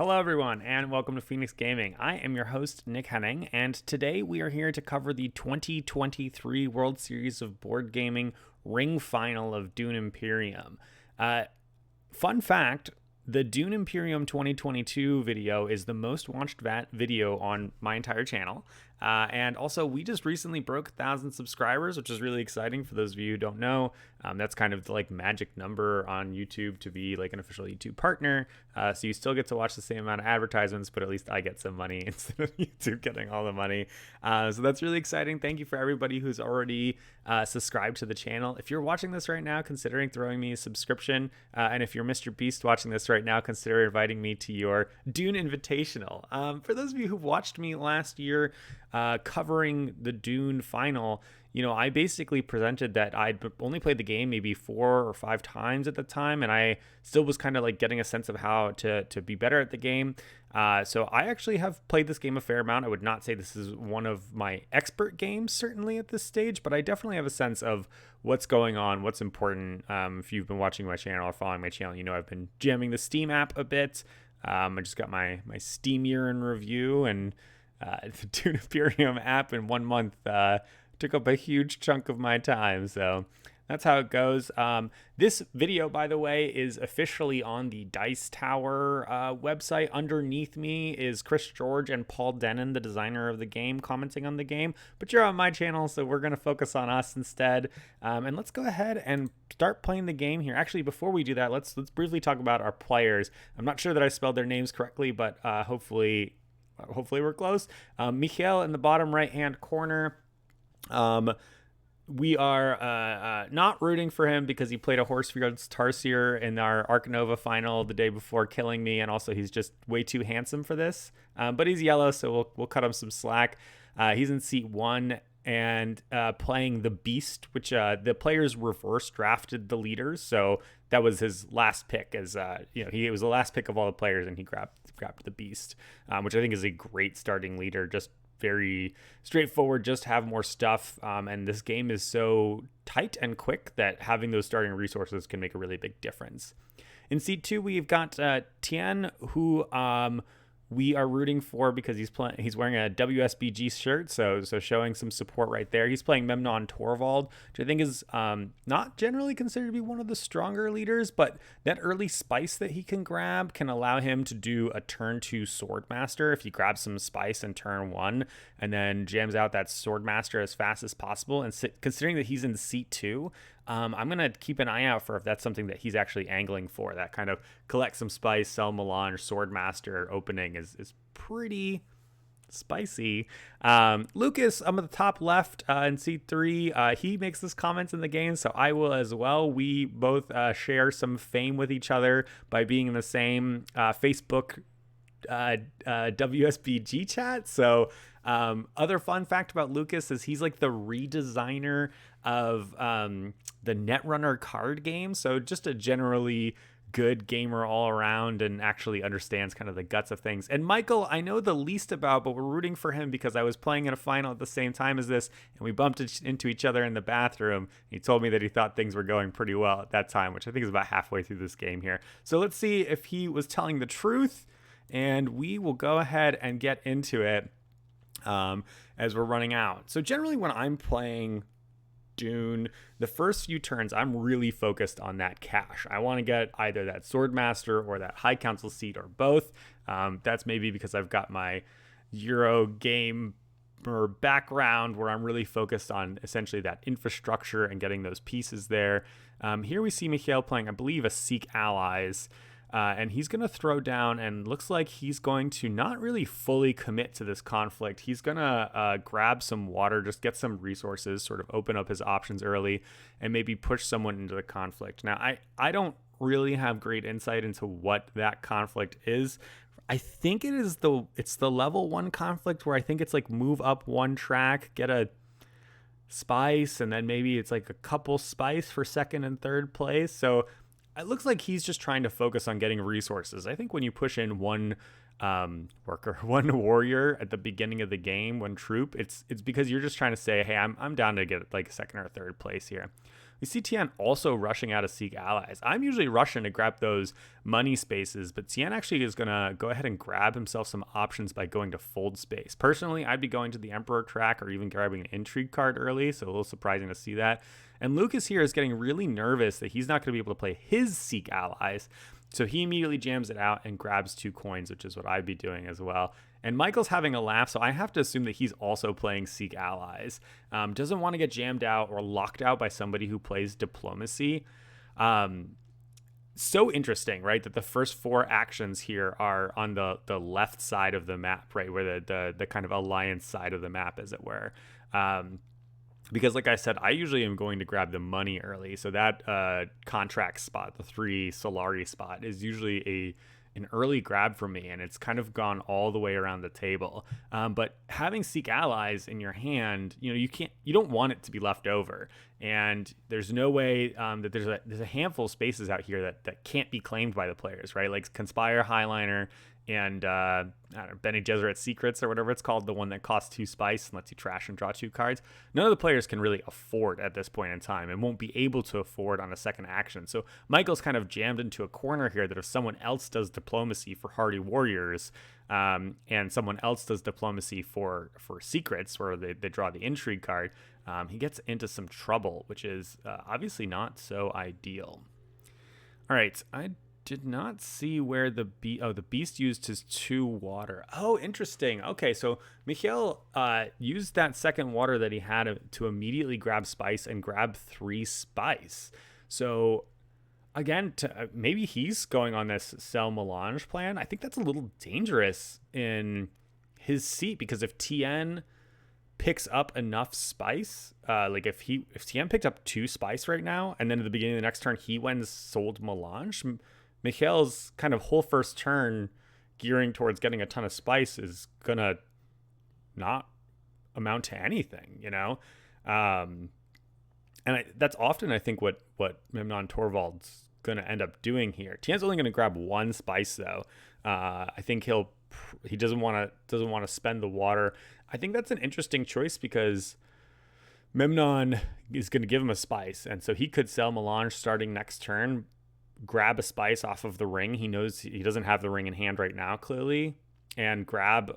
Hello, everyone, and welcome to Phoenix Gaming. I am your host, Nick Henning, and today we are here to cover the 2023 World Series of Board Gaming Ring Final of Dune Imperium. Fun fact, the Dune Imperium 2022 video is the most watched video on my entire channel. And also, we just recently broke 1,000 subscribers, which is really exciting for those of you who don't know. That's kind of the magic number on YouTube to be like an official YouTube partner. So you still get to watch the same amount of advertisements, but at least I get some money instead of YouTube getting all the money. So that's really exciting. Thank you for everybody who's already subscribed to the channel. If you're watching this right now, considering throwing me a subscription. And if you're Mr. Beast watching this right now, consider inviting me to your Dune Invitational. For those of you who've watched me last year, covering the Dune final, I basically presented that I'd only played the game maybe 4 or 5 times at the time, and I still was kind of like getting a sense of how to be better at the game. So I actually have played this game a fair amount. I would not say this is one of my expert games, certainly at this stage, but I definitely have a sense of what's going on, what's important. If you've been watching my channel or following my channel, I've been jamming the Steam app a bit. I just got my Steam year in review, and the Dune Imperium app in 1 month took up a huge chunk of my time, so that's how it goes. This video, by the way, is officially on the Dice Tower website. Underneath me is Chris George and Paul Denon, the designer of the game, commenting on the game. But you're on my channel, so we're going to focus on us instead. And let's go ahead and start playing the game here. Actually, before we do that, let's briefly talk about our players. I'm not sure that I spelled their names correctly, but hopefully we're close. Michel in the bottom right-hand corner. We are not rooting for him because he played a Horsefield's Tarsier in our Arc Nova final the day before killing me, and also he's just way too handsome for this. But he's yellow, so we'll cut him some slack. He's in seat 1 and playing the Beast, which the players reverse drafted the leaders, so that was his last pick. He was the last pick of all the players, and he grabbed the Beast, which I think is a great starting leader. Just very straightforward, just have more stuff, and this game is so tight and quick that having those starting resources can make a really big difference. In seat 2, we've got Tien, who we are rooting for because he's wearing a WSBG shirt, so showing some support right there. He's playing Memnon Torvald, which I think is not generally considered to be one of the stronger leaders, but that early spice that he can grab can allow him to do a turn 2 Swordmaster if he grabs some spice in turn 1 and then jams out that Swordmaster as fast as possible. And considering that he's in seat 2, I'm going to keep an eye out for if that's something that he's actually angling for. That kind of collect some spice, sell melange, Swordmaster opening is pretty spicy. Lukas, I'm at the top left in seat 3. He makes this comments in the game, so I will as well. We both share some fame with each other by being in the same Facebook WSBG chat. So other fun fact about Lukas is he's like the redesigner of the Netrunner card game, so just a generally good gamer all around and actually understands kind of the guts of things. And Michael, I know the least about, but we're rooting for him because I was playing in a final at the same time as this, and we bumped into each other in the bathroom. He told me that he thought things were going pretty well at that time, which I think is about halfway through this game here. So let's see if he was telling the truth, and we will go ahead and get into it as we're running out. So generally when I'm playing Dune, the first few turns I'm really focused on that cash. I want to get either that Swordmaster or that High Council seat or both. That's maybe because I've got my Euro game or background where I'm really focused on essentially that infrastructure and getting those pieces there. Here we see Michel playing, I believe, a Seek Allies. And he's going to throw down, and looks like he's going to not really fully commit to this conflict. He's going to grab some water, just get some resources, sort of open up his options early, and maybe push someone into the conflict. Now, I don't really have great insight into what that conflict is. I think it's the level 1 conflict where I think it's like move up 1 track, get a spice, and then maybe it's like a couple spice for 2nd and 3rd place. So it looks like he's just trying to focus on getting resources. I think when you push in one one warrior at the beginning of the game, one troop, it's because you're just trying to say, hey, I'm down to get like 2nd or 3rd place here. We see Tien also rushing out of Seek Allies. I'm usually rushing to grab those money spaces, but Tien actually is going to go ahead and grab himself some options by going to Fold Space. Personally, I'd be going to the Emperor track or even grabbing an Intrigue card early, so a little surprising to see that. And Lukas here is getting really nervous that he's not going to be able to play his Seek Allies, so he immediately jams it out and grabs 2 coins, which is what I'd be doing as well. And Michael's having a laugh, so I have to assume that he's also playing Seek Allies. Doesn't want to get jammed out or locked out by somebody who plays Diplomacy. So interesting, right? That the first 4 actions here are on the left side of the map, right? Where the kind of alliance side of the map, as it were. Because like I said, I usually am going to grab the money early. So that contract spot, the 3 Solari spot, is usually an early grab for me, and it's kind of gone all the way around the table. But having Seek Allies in your hand, you don't want it to be left over. And there's no way that there's a handful of spaces out here that can't be claimed by the players, right? Like Conspire, Highliner, and Bene Gesserit Secrets, or whatever it's called, the one that costs 2 spice and lets you trash and draw 2 cards. None of the players can really afford at this point in time and won't be able to afford on a second action. So Michael's kind of jammed into a corner here that if someone else does Diplomacy for Hardy Warriors, and someone else does Diplomacy for Secrets, where they draw the Intrigue card, he gets into some trouble, which is obviously not so ideal. All right, I did not see where the beast used his 2 water. Oh, interesting. Okay, so Michel used that second water that he had to immediately grab spice and grab 3 spice. So again, maybe he's going on this sell melange plan. I think that's a little dangerous in his seat, because if Tien picks up enough spice, like if Tien picked up 2 spice right now, and then at the beginning of the next turn he went and sold melange, Michel's kind of whole first turn gearing towards getting a ton of spice is gonna not amount to anything, and that's often, I think, what Memnon Torvald's gonna end up doing here. Tien's only gonna grab 1 spice though. I think he doesn't want to spend the water. I think that's an interesting choice, because Memnon is going to give him a spice, and so he could sell melange starting next turn, grab a spice off of the ring. He knows he doesn't have the ring in hand right now, clearly, and grab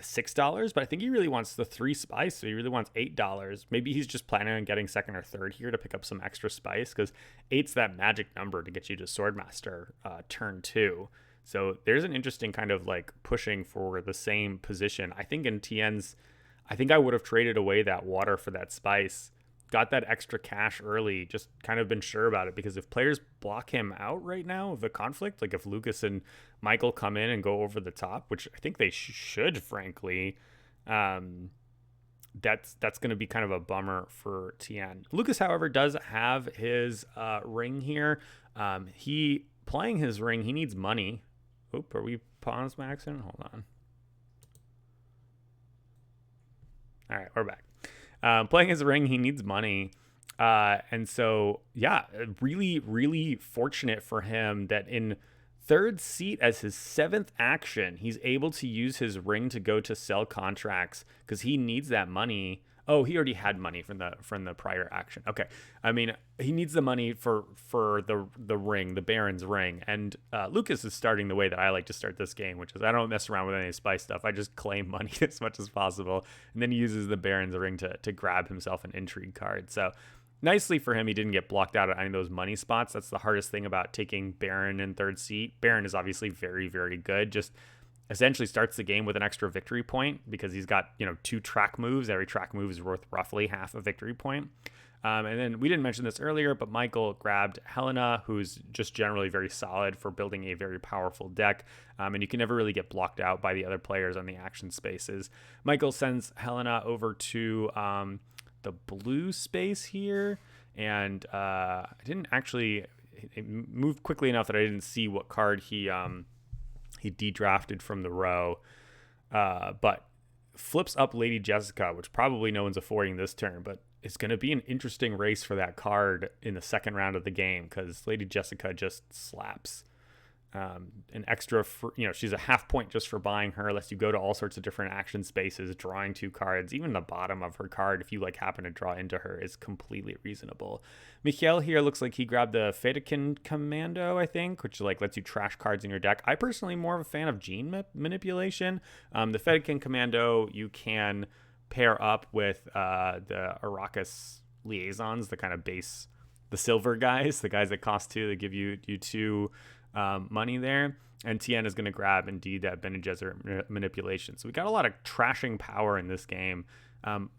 $6. But I think he really wants the 3 spice, so he really wants $8. Maybe he's just planning on getting second or third here to pick up some extra spice, because 8's that magic number to get you to Swordmaster turn 2. So there's an interesting kind of like pushing for the same position. I think in Tien's, I think I would have traded away that water for that spice, got that extra cash early, just kind of been sure about it, because if players block him out right now of the conflict, like if Lukas and Michael come in and go over the top, which I think they should, frankly, that's going to be kind of a bummer for Tien. Lukas, however, does have his ring here. He playing his ring, he needs money. Oop, are we pause maxing? Hold on. All right, we're back. Playing his ring, he needs money. And so, yeah, really, really fortunate for him that in 3rd seat as his 7th action, he's able to use his ring to go to sell contracts, because he needs that money. Oh, he already had money from the prior action. Okay. I mean, he needs the money for the ring, the Baron's ring. And Lukas is starting the way that I like to start this game, which is I don't mess around with any spice stuff. I just claim money as much as possible. And then he uses the Baron's ring to grab himself an intrigue card. So nicely for him, he didn't get blocked out at any of those money spots. That's the hardest thing about taking Baron in 3rd seat. Baron is obviously very, very good. Just essentially starts the game with an extra victory point, because he's got 2 track moves. Every track move is worth roughly half a victory point. And then we didn't mention this earlier, but Michael grabbed Helena, who's just generally very solid for building a very powerful deck. And you can never really get blocked out by the other players on the action spaces. Michael sends Helena over to the blue space here, and I didn't actually, it moved quickly enough that I didn't see what card he de-drafted from the row, but flips up Lady Jessica, which probably no one's affording this turn, but it's going to be an interesting race for that card in the second round of the game, because Lady Jessica just slaps. an extra, she's a half point just for buying her, lets you go to all sorts of different action spaces, drawing 2 cards. Even the bottom of her card, if you like happen to draw into her, is completely reasonable. Michel here looks like he grabbed the Fedaykin Commando, I think, which like lets you trash cards in your deck. I personally am more of a fan of gene manipulation. The Fedaykin Commando you can pair up with the Arrakis liaisons, the kind of base, the silver guys, the guys that cost 2, that give you 2 money there. And Tien is going to grab indeed that Bene Gesserit manipulation. So we got a lot of trashing power in this game.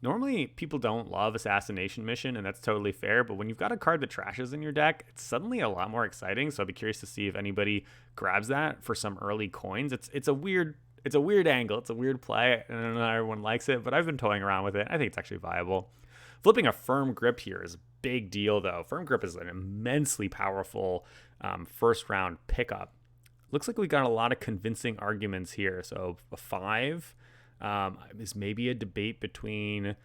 Normally people don't love Assassination Mission, and that's totally fair, but when you've got a card that trashes in your deck, it's suddenly a lot more exciting. So I'd be curious to see if anybody grabs that for some early coins. It's a weird angle. It's a weird play. I don't know how everyone likes it, but I've been toying around with it. I think it's actually viable. Flipping a Firm Grip here is a big deal, though. Firm Grip is an immensely powerful first round pickup. Looks like we got a lot of convincing arguments here. So a 5 is maybe a debate between,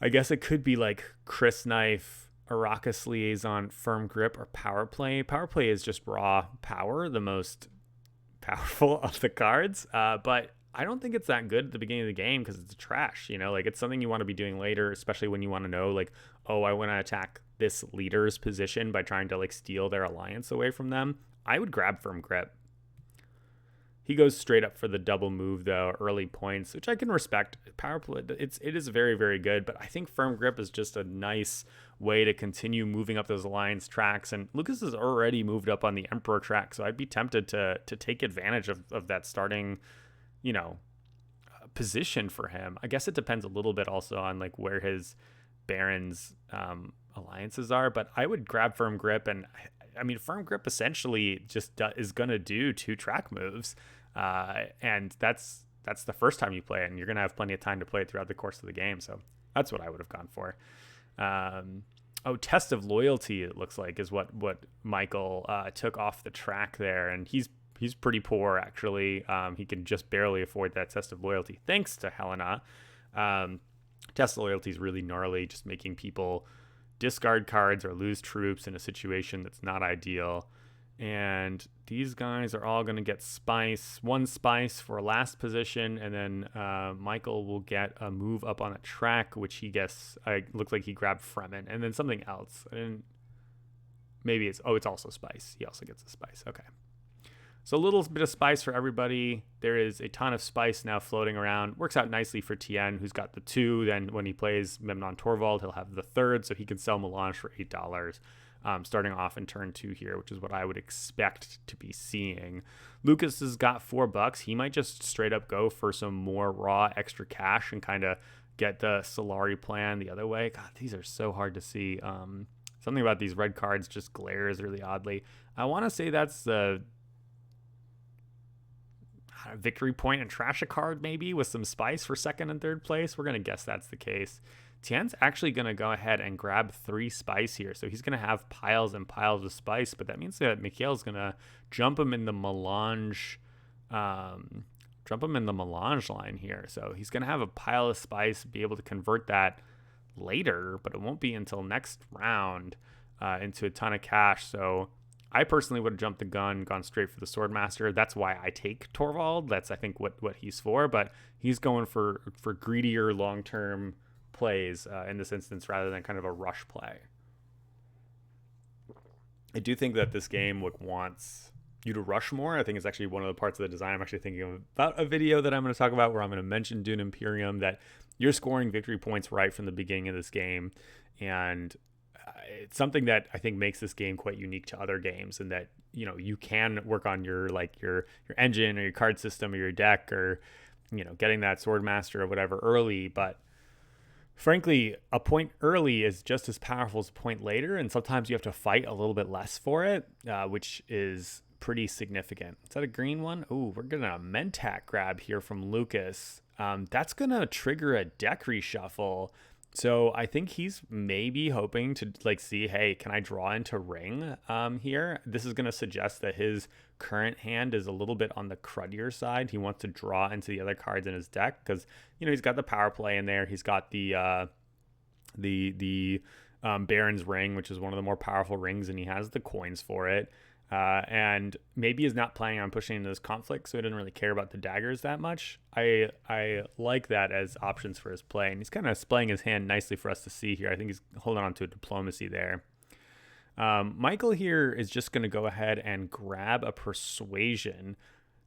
I guess it could be like Chris Knife, Arrakis Liaison, Firm Grip, or Power Play. Power Play is just raw power, the most powerful of the cards. But I don't think it's that good at the beginning of the game because it's trash. Like it's something you want to be doing later, especially when you want to know, like, oh, I want to attack this leader's position by trying to like steal their alliance away from them. I would grab Firm Grip. He goes straight up for the double move, though, early points, which I can respect. Power Play, it is very, very good, but I think Firm Grip is just a nice way to continue moving up those alliance tracks. And Lukas has already moved up on the Emperor track, so I'd be tempted to take advantage of that starting, position for him. I guess it depends a little bit also on like where his Barons alliances are, but I would grab Firm Grip. And I mean, Firm Grip essentially just is going to do 2 track moves. And that's the first time you play it, and you're going to have plenty of time to play it throughout the course of the game. So that's what I would have gone for. Test of Loyalty, it looks like, is what Michael took off the track there. And he's pretty poor, actually. He can just barely afford that Test of Loyalty, thanks to Helena. Test of Loyalty is really gnarly, just making people discard cards or lose troops in a situation that's not ideal. And these guys are all going to get spice, 1 spice for last position, and then Michael will get a move up on a track, which he looks like he grabbed Fremen, and then something else. And maybe it's also spice. He also gets a spice. Okay. So a little bit of spice for everybody. There is a ton of spice now floating around. Works out nicely for Tien, who's got the 2. Then when he plays Memnon Torvald, he'll have the 3rd, so he can sell Melange for $8, starting off in turn 2 here, which is what I would expect to be seeing. Lukas has got $4. He might just straight up go for some more raw extra cash and kind of get the Solari plan the other way. God, these are so hard to see. Something about these red cards just glares really oddly. I want to say that's the victory point and trash a card, maybe with some spice for 2nd and 3rd place. We're going to guess that's the case. Tien's actually going to go ahead and grab 3 spice here. So he's going to have piles and piles of spice, but that means that Michel's going to jump him in the melange line here. So he's going to have a pile of spice, be able to convert that later, but it won't be until next round into a ton of cash. So I personally would have jumped the gun, gone straight for the Swordmaster. That's why I take Torvald. That's, I think, what he's for. But he's going for greedier long-term plays in this instance rather than kind of a rush play. I do think that this game wants you to rush more. I think it's actually one of the parts of the design I'm actually thinking about a video that I'm going to talk about where I'm going to mention Dune Imperium, that you're scoring victory points right from the beginning of this game. And it's something that I think makes this game quite unique to other games, and that, you can work on your engine or your card system or your deck, or, getting that Swordmaster or whatever early. But frankly, a point early is just as powerful as a point later. And sometimes you have to fight a little bit less for it, which is pretty significant. Is that a green one? Oh, we're getting a Mentak grab here from Lukas. That's going to trigger a deck reshuffle. So I think he's maybe hoping to see, hey, can I draw into ring here? This is going to suggest that his current hand is a little bit on the cruddier side. He wants to draw into the other cards in his deck because, he's got the power play in there. He's got the Baron's Ring, which is one of the more powerful rings, and he has the coins for it. And maybe is not planning on pushing into this conflict, so he doesn't really care about the daggers that much. I like that as options for his play, and he's kind of displaying his hand nicely for us to see here. I think he's holding on to a diplomacy there. Michael here is just going to go ahead and grab a persuasion.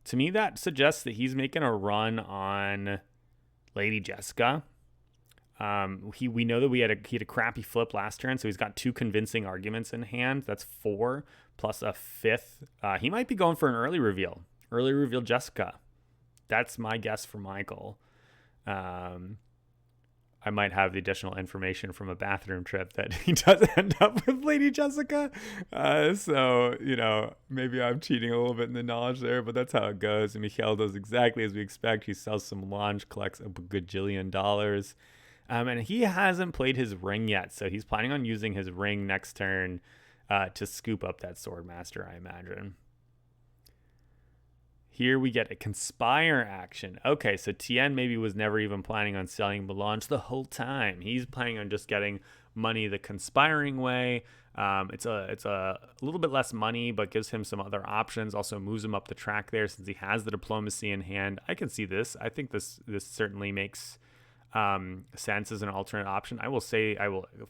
To me, that suggests that he's making a run on Lady Jessica. We know that he had a crappy flip last turn, so he's got 2 convincing arguments in hand. That's 4 plus a 5th. He might be going for an early reveal. Early reveal Jessica. That's my guess for Michael. I might have the additional information from a bathroom trip that he does end up with Lady Jessica. So, maybe I'm cheating a little bit in the knowledge there, but that's how it goes. And Michel does exactly as we expect. He sells some lunch, collects a gajillion dollars. And he hasn't played his ring yet, so he's planning on using his ring next turn to scoop up that Swordmaster, I imagine. Here we get a Conspire action. Okay, so Tien maybe was never even planning on selling Melange the whole time. He's planning on just getting money the conspiring way. It's a little bit less money, but gives him some other options. Also moves him up the track there since he has the diplomacy in hand. I can see this. I think this certainly makes sense as an alternate option. I will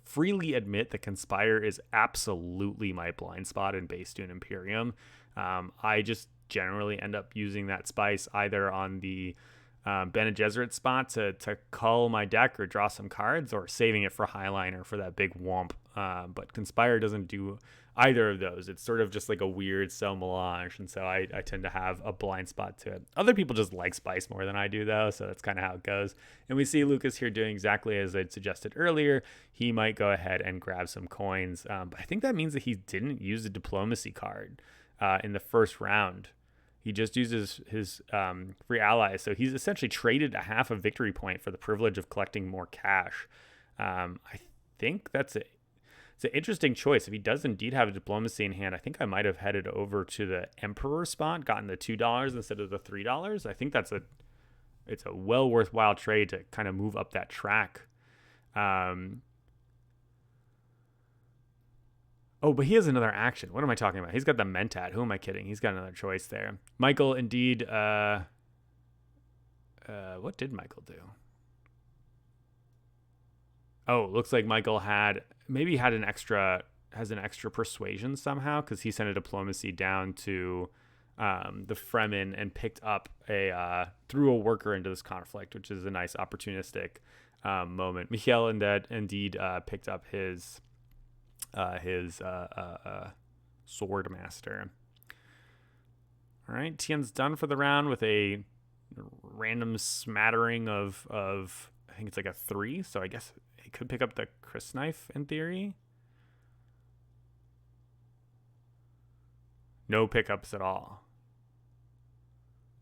freely admit that Conspire is absolutely my blind spot in base Dune Imperium. I just generally end up using that spice either on the Bene Gesserit spot to cull my deck or draw some cards, or saving it for Highliner for that big womp. But Conspire doesn't do either of those. It's sort of just like a weird sell melange, and so I tend to have a blind spot to it. Other people just like spice more than I do, though, so that's kind of how it goes. And we see Lukas here doing exactly as I'd suggested earlier. He might go ahead and grab some coins, but I think that means that he didn't use a diplomacy card in the first round. He just uses his free allies, so he's essentially traded a half a victory point for the privilege of collecting more cash. I think it's an interesting choice. If he does indeed have a diplomacy in hand, I think I might have headed over to the Emperor spot, gotten the $2 instead of the $3. I think it's a well worthwhile trade to kind of move up that track. Oh, but he has another action. What am I talking about? He's got the Mentat. Who am I kidding? He's got another choice there. Michael, indeed. What did Michael do? Oh, looks like Michael has an extra persuasion somehow, because he sent a diplomacy down to the Fremen and picked up threw a worker into this conflict, which is a nice opportunistic moment. Michel indeed picked up his Swordmaster. All right, Tien's done for the round with a random smattering of I think it's like a 3, so I guess he could pick up the Chris Knife in theory. No pickups at all.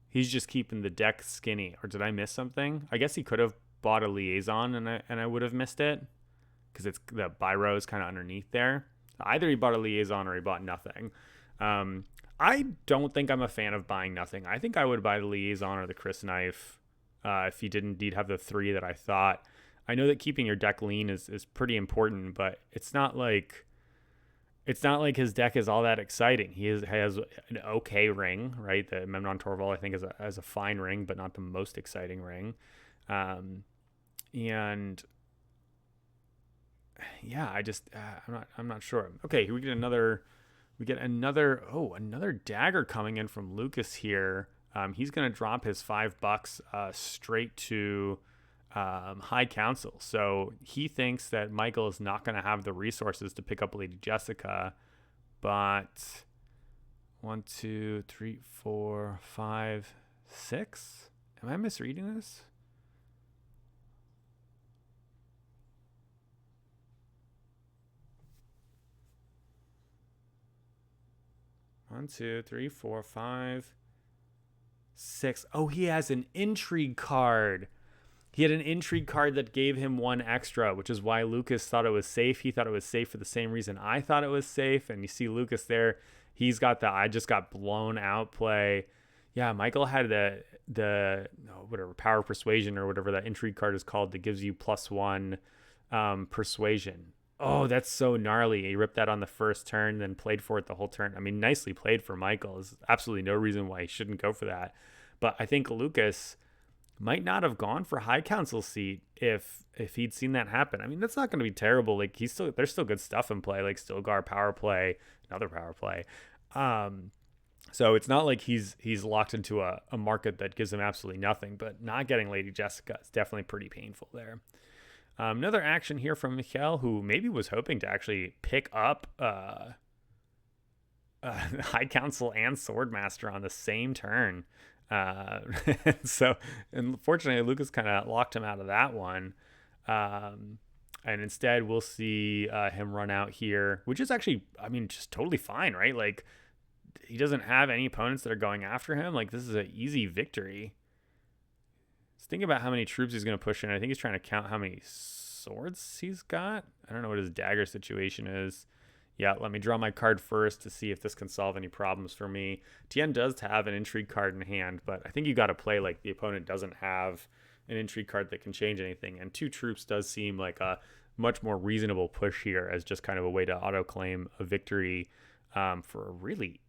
He's just keeping the deck skinny. Or did I miss something? I guess he could have bought a Liaison and I would have missed it, because it's the Biro is kind of underneath there. Either he bought a Liaison or he bought nothing. I don't think I'm a fan of buying nothing. I think I would buy the Liaison or the Chris Knife if he did indeed have the 3 that I thought. I know that keeping your deck lean is pretty important, but it's not like his deck is all that exciting. He has an okay ring, right? The Memnon Torval, I think, is a fine ring, but not the most exciting ring. And yeah, I'm not sure. Okay, here we get another dagger coming in from Lukas here. He's going to drop his $5 straight to High Council. So he thinks that Michael is not going to have the resources to pick up Lady Jessica, but 1, 2, 3, 4, 5, 6. Am I misreading this? One, 2, 3, 4, 5, 6. Oh, he has an intrigue card. He had an intrigue card that gave him 1 extra, which is why Lukas thought it was safe. He thought it was safe for the same reason I thought it was safe. And you see Lukas there. He's got the I just got blown out play. Yeah, Michael had the whatever power persuasion or whatever that intrigue card is called that gives you +1 persuasion. Oh, that's so gnarly. He ripped that on the first turn, then played for it the whole turn. I mean, nicely played for Michael. There's absolutely no reason why he shouldn't go for that. But I think Lukas might not have gone for high council seat if he'd seen that happen. I mean, that's not going to be terrible. Like there's still good stuff in play, like Stilgar power play, another power play. So it's not like he's locked into a market that gives him absolutely nothing. But not getting Lady Jessica is definitely pretty painful there. Another action here from Michel, who maybe was hoping to actually pick up High Council and Swordmaster on the same turn. So, unfortunately, Lukas kind of locked him out of that one. And instead, we'll see him run out here, which is actually, I mean, just totally fine, right? Like, he doesn't have any opponents that are going after him. Like, this is an easy victory. Just think about how many troops he's going to push in. I think he's trying to count how many swords he's got. I don't know what his dagger situation is. Yeah, let me draw my card first to see if this can solve any problems for me. Tien does have an intrigue card in hand, but I think you got to play like the opponent doesn't have an intrigue card that can change anything. And 2 troops does seem like a much more reasonable push here as just kind of a way to auto-claim a victory for a really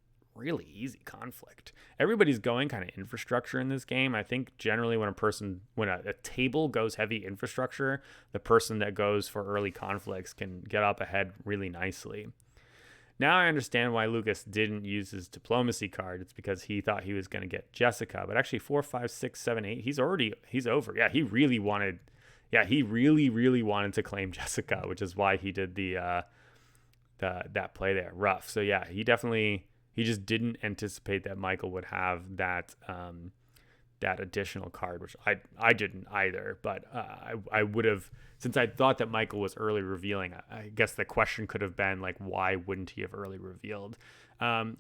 easy conflict. Everybody's going kind of infrastructure in this game. I think generally when a table goes heavy infrastructure, the person that goes for early conflicts can get up ahead really nicely. Now I understand why Lukas didn't use his diplomacy card. It's because he thought he was going to get Jessica, but actually 4, 5, 6, 7, 8, he's over. Yeah, he really wanted to claim Jessica, which is why he did that play there. Rough. So yeah, he just didn't anticipate that Michael would have that additional card, which I didn't either. But I would have, since I thought that Michael was early revealing, I guess the question could have been like, why wouldn't he have early revealed?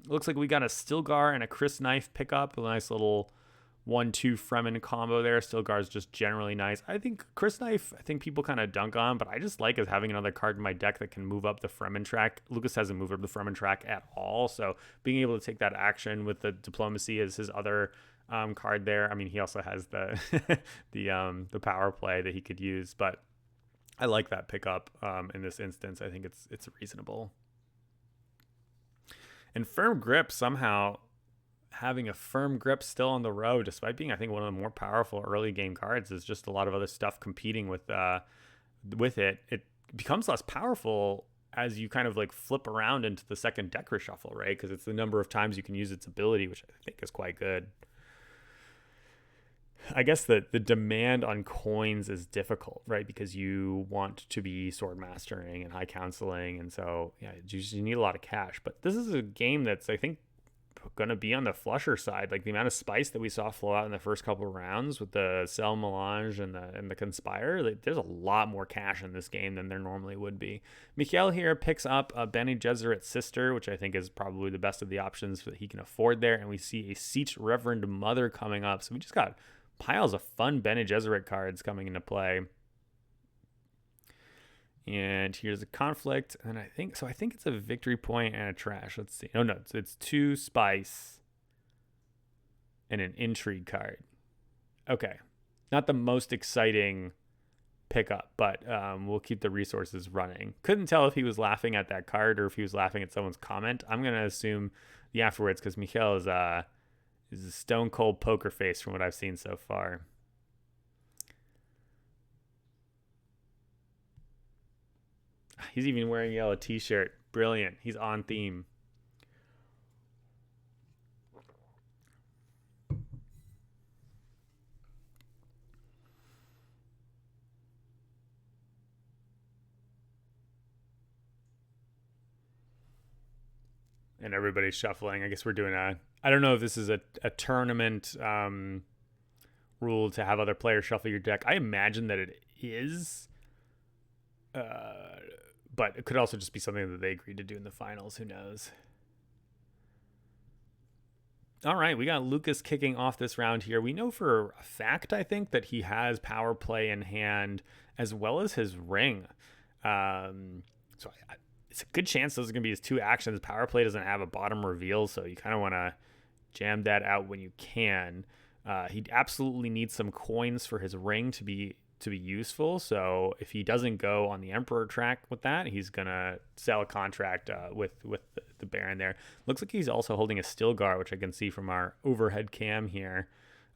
Looks like we got a Stilgar and a Chris Knife pickup, a nice little 1-2 Fremen combo there. Stilgar's just generally nice. I think Chris Knife, people kind of dunk on, but I just like as having another card in my deck that can move up the Fremen track. Lukas hasn't moved up the Fremen track at all, so being able to take that action with the diplomacy as his other card there. I mean, he also has the the power play that he could use, but I like that pickup in this instance. I think it's reasonable. And Firm Grip, somehow having a Firm Grip still on the road, despite being, I think, one of the more powerful early game cards, is just a lot of other stuff competing with it. It becomes less powerful as you kind of like flip around into the second deck reshuffle, right? Because it's the number of times you can use its ability, which I think is quite good. I guess the demand on coins is difficult, right? Because you want to be sword mastering and high counseling, and so yeah, you need a lot of cash. But this is a game that's, I think, going to be on the flusher side. Like the amount of spice that we saw flow out in the first couple of rounds with the Cell Melange and the Conspire, like, there's a lot more cash in this game than there normally would be. Michel here picks up a Bene Gesserit's sister, which I think is probably the best of the options that he can afford there, and we see a Siege Reverend Mother coming up. So we just got piles of fun Bene Gesserit cards coming into play. And here's a conflict, and I think it's a victory point and a trash. Let's see. Oh no, it's 2 spice and an intrigue card. Okay, not the most exciting pickup, but we'll keep the resources running. Couldn't tell if he was laughing at that card or if he was laughing at someone's comment. I'm gonna assume the afterwards, because Michel is a stone cold poker face from what I've seen so far. He's even wearing a yellow t-shirt. Brilliant. He's on theme. And everybody's shuffling. I guess we're doing I don't know if this is a tournament rule to have other players shuffle your deck. I imagine that it is. But it could also just be something that they agreed to do in the finals. Who knows? All right, we got Lukas kicking off this round here. We know for a fact, I think, that he has power play in hand as well as his ring. So it's a good chance those are going to be his 2 actions. Power play doesn't have a bottom reveal, so you kind of want to jam that out when you can. He absolutely needs some coins for his ring to be to be useful. So if he doesn't go on the Emperor track with that, he's gonna sell a contract with the Baron there. Looks like he's also holding a Stilgar, which I can see from our overhead cam here.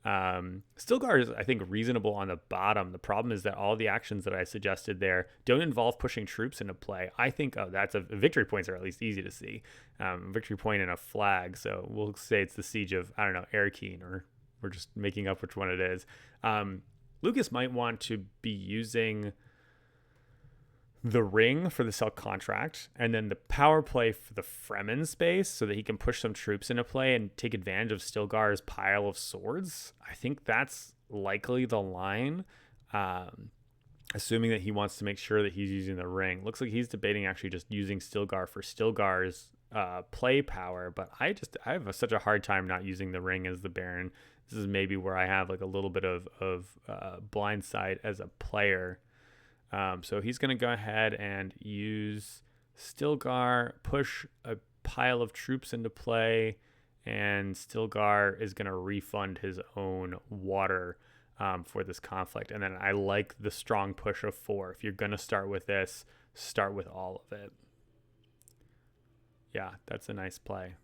Stilgar is, I think, reasonable on the bottom. The problem is that all the actions that I suggested there don't involve pushing troops into play. I think, that's a victory points are at least easy to see. Victory point and a flag. So we'll say it's the siege of, I don't know, Airkeen, or we're just making up which one it is. Lukas might want to be using the ring for the sell contract and then the power play for the Fremen space so that he can push some troops into play and take advantage of Stilgar's pile of swords. I think that's likely the line, assuming that he wants to make sure that he's using the ring. Looks like he's debating actually just using Stilgar for Stilgar's play power, but I have such a hard time not using the ring as the Baron. This is maybe where I have like a little bit of blindside as a player. So he's going to go ahead and use Stilgar, push a pile of troops into play, and Stilgar is going to refund his own water for this conflict. And then I like the strong push of 4. If you're going to start with this, start with all of it. Yeah, that's a nice play.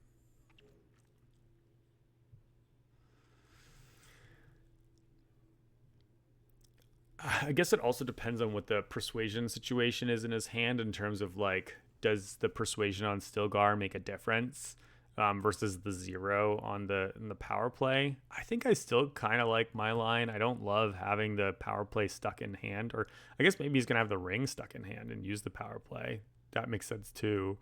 I guess it also depends on what the persuasion situation is in his hand in terms of like, does the persuasion on Stilgar make a difference versus the 0 on the power play? I think I still kind of like my line. I don't love having the power play stuck in hand, or I guess maybe he's going to have the ring stuck in hand and use the power play. That makes sense too.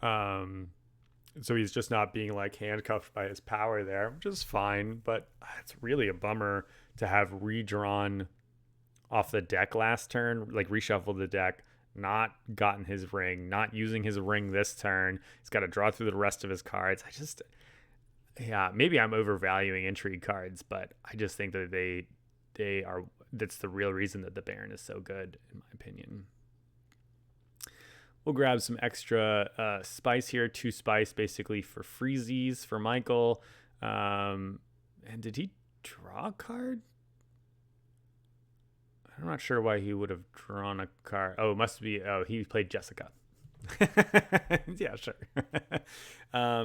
So he's just not being like handcuffed by his power there, which is fine, but it's really a bummer to have redrawn off the deck last turn, like reshuffled the deck, not gotten his ring, not using his ring this turn. He's got to draw through the rest of his cards. Maybe I'm overvaluing intrigue cards, but I just think that that's the real reason that the Baron is so good, in my opinion. We'll grab some extra spice here, 2 spice basically for freezies for Michael. And did he draw a card? I'm not sure why he would have drawn a card. Oh, it must be. Oh, he played Jessica. Yeah, sure.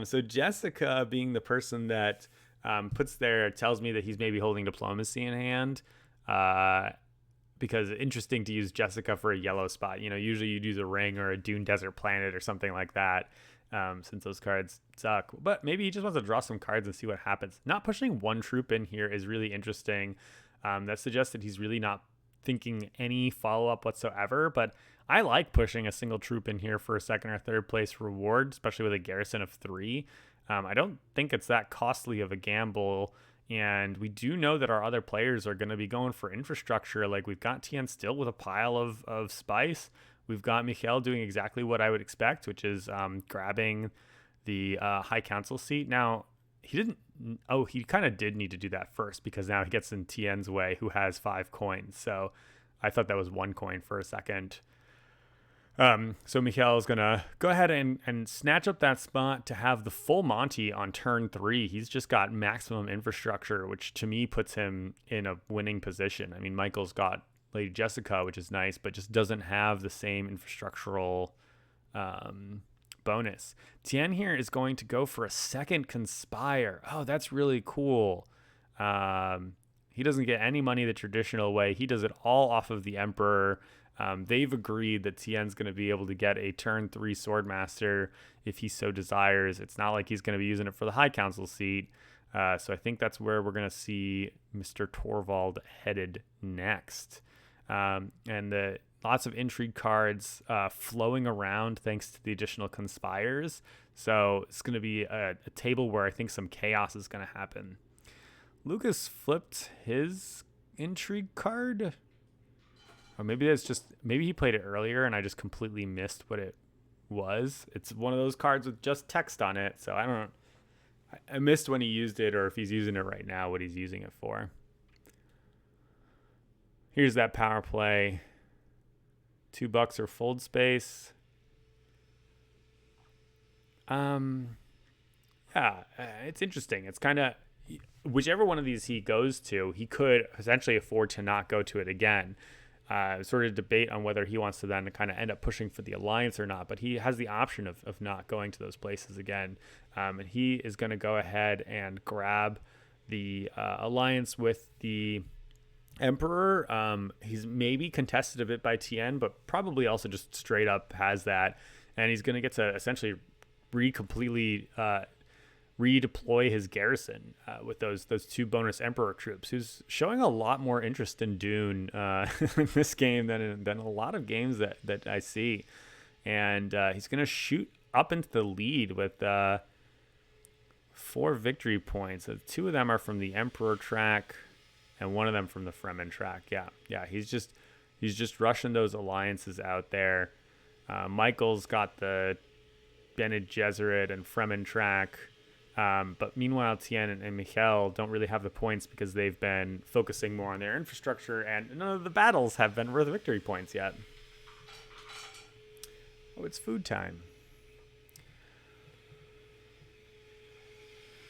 So Jessica, being the person that tells me that he's maybe holding diplomacy in hand. Because interesting to use Jessica for a yellow spot. You know, usually you'd use a ring or a Dune Desert Planet or something like that, since those cards suck. But maybe he just wants to draw some cards and see what happens. Not pushing 1 troop in here is really interesting. That suggests that he's really not thinking any follow-up whatsoever, but I like pushing a single troop in here for a 2nd or 3rd place reward, especially with a garrison of 3. I don't think it's that costly of a gamble, and we do know that our other players are going to be going for infrastructure. Like, we've got Tien still with a pile of spice. We've got Michel doing exactly what I would expect, which is grabbing the High Council seat. Now, he kind of did need to do that first, because now he gets in Tien's way, who has 5 coins. So I thought that was 1 coin for a second. So Michel is going to go ahead and snatch up that spot to have the full Monty on turn 3. He's just got maximum infrastructure, which to me puts him in a winning position. I mean, Michael's got Lady Jessica, which is nice, but just doesn't have the same infrastructural bonus. Tien here is going to go for a 2nd Conspire. Oh, that's really cool. He doesn't get any money the traditional way. He does it all off of the Emperor. They've agreed that Tien's going to be able to get a turn 3 Swordmaster if he so desires. It's not like he's going to be using it for the High Council seat. So I think that's where we're going to see Mr. Torvald headed next. And lots of intrigue cards flowing around thanks to the additional Conspires. So it's going to be a table where I think some chaos is going to happen. Lukas flipped his intrigue card. Or maybe he played it earlier and I just completely missed what it was. It's one of those cards with just text on it. So I don't know. I missed when he used it, or if he's using it right now, what he's using it for. Here's that power play. $2 or fold space. It's interesting. It's kind of, whichever one of these he goes to, he could essentially afford to not go to it again. Sort of debate on whether he wants to then kind of end up pushing for the alliance or not, but he has the option of not going to those places again. And he is going to go ahead and grab the alliance with the Emperor. He's maybe contested a bit by Tien, but probably also just straight up has that. And he's going to get to essentially completely redeploy his garrison with those two bonus Emperor troops, who's showing a lot more interest in Dune in this game than a lot of games that I see. And he's going to shoot up into the lead with 4 victory points. So 2 of them are from the Emperor track and 1 of them from the Fremen track. Yeah, he's just rushing those alliances out there. Michael's got the Bene Gesserit and Fremen track. But meanwhile, Tien and Michel don't really have the points because they've been focusing more on their infrastructure, and none of the battles have been worth victory points yet. Oh, it's food time.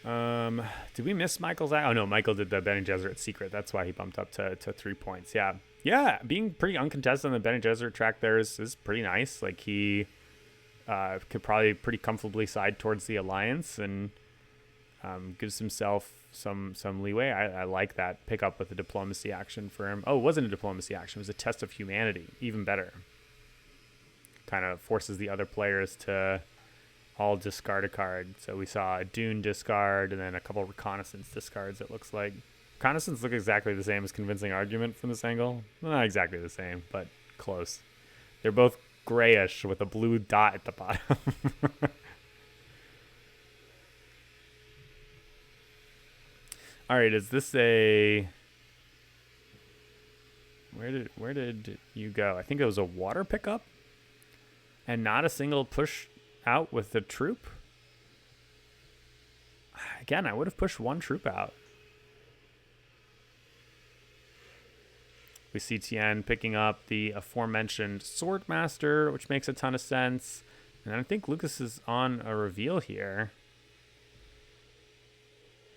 Did we miss Michael's? Oh no, Michael did the Bene Gesserit secret. That's why he bumped up to 3 points. Yeah. Being pretty uncontested on the Bene Gesserit track there is pretty nice. Like he could probably pretty comfortably side towards the alliance and gives himself some leeway. I like that pickup with the diplomacy action for him. Oh, it wasn't a diplomacy action. It was a test of humanity. Even better. Kind of forces the other players to all discard a card. So we saw a Dune discard and then a couple reconnaissance discards, it looks like. Reconnaissance look exactly the same as convincing argument from this angle. Well, not exactly the same, but close. They're both grayish with a blue dot at the bottom. All right, is this a... Where did you go? I think it was a water pickup and not a single push out with the troop. Again, I would have pushed 1 troop out. We see Tien picking up the aforementioned Swordmaster, which makes a ton of sense. And I think Lukas is on a reveal here.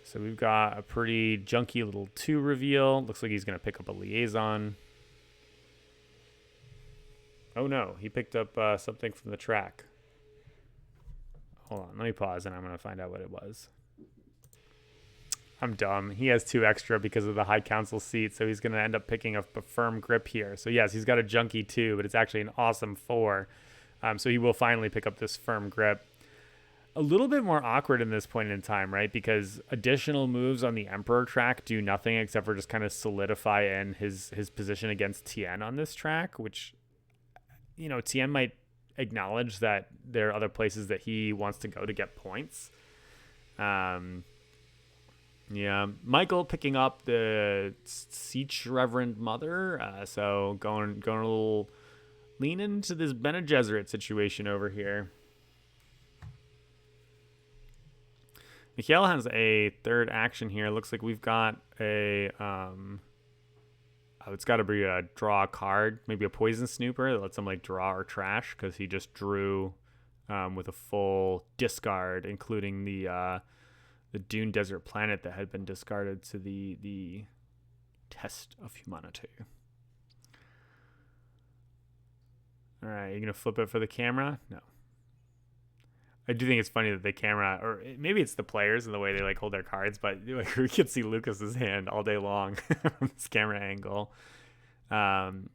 So we've got a pretty junky little 2 reveal. Looks like he's going to pick up a liaison. Oh no, he picked up something from the track. Hold on, let me pause and I'm going to find out what it was. I'm dumb. He has 2 extra because of the High Council seat, so he's going to end up picking up a firm grip here. So yes, he's got a junky 2, but it's actually an awesome 4. So he will finally pick up this firm grip. A little bit more awkward in this point in time, right? Because additional moves on the Emperor track do nothing except for just kind of solidify in his position against Tien on this track, which, you know, Tien might acknowledge that there are other places that he wants to go to get points. Yeah, Michael picking up the Siege Reverend Mother. So going a little lean into this Bene Gesserit situation over here. Michel has a 3rd action here. Looks like we've got a it's got to be a draw card, maybe a poison snooper that lets him like draw or trash because he just drew with a full discard, including the Dune Desert Planet that had been discarded to the test of humanity. All right, you're gonna flip it for the camera? No. I do think it's funny that the camera, or maybe it's the players and the way they like hold their cards, but like we can see Lukas's hand all day long from this camera angle.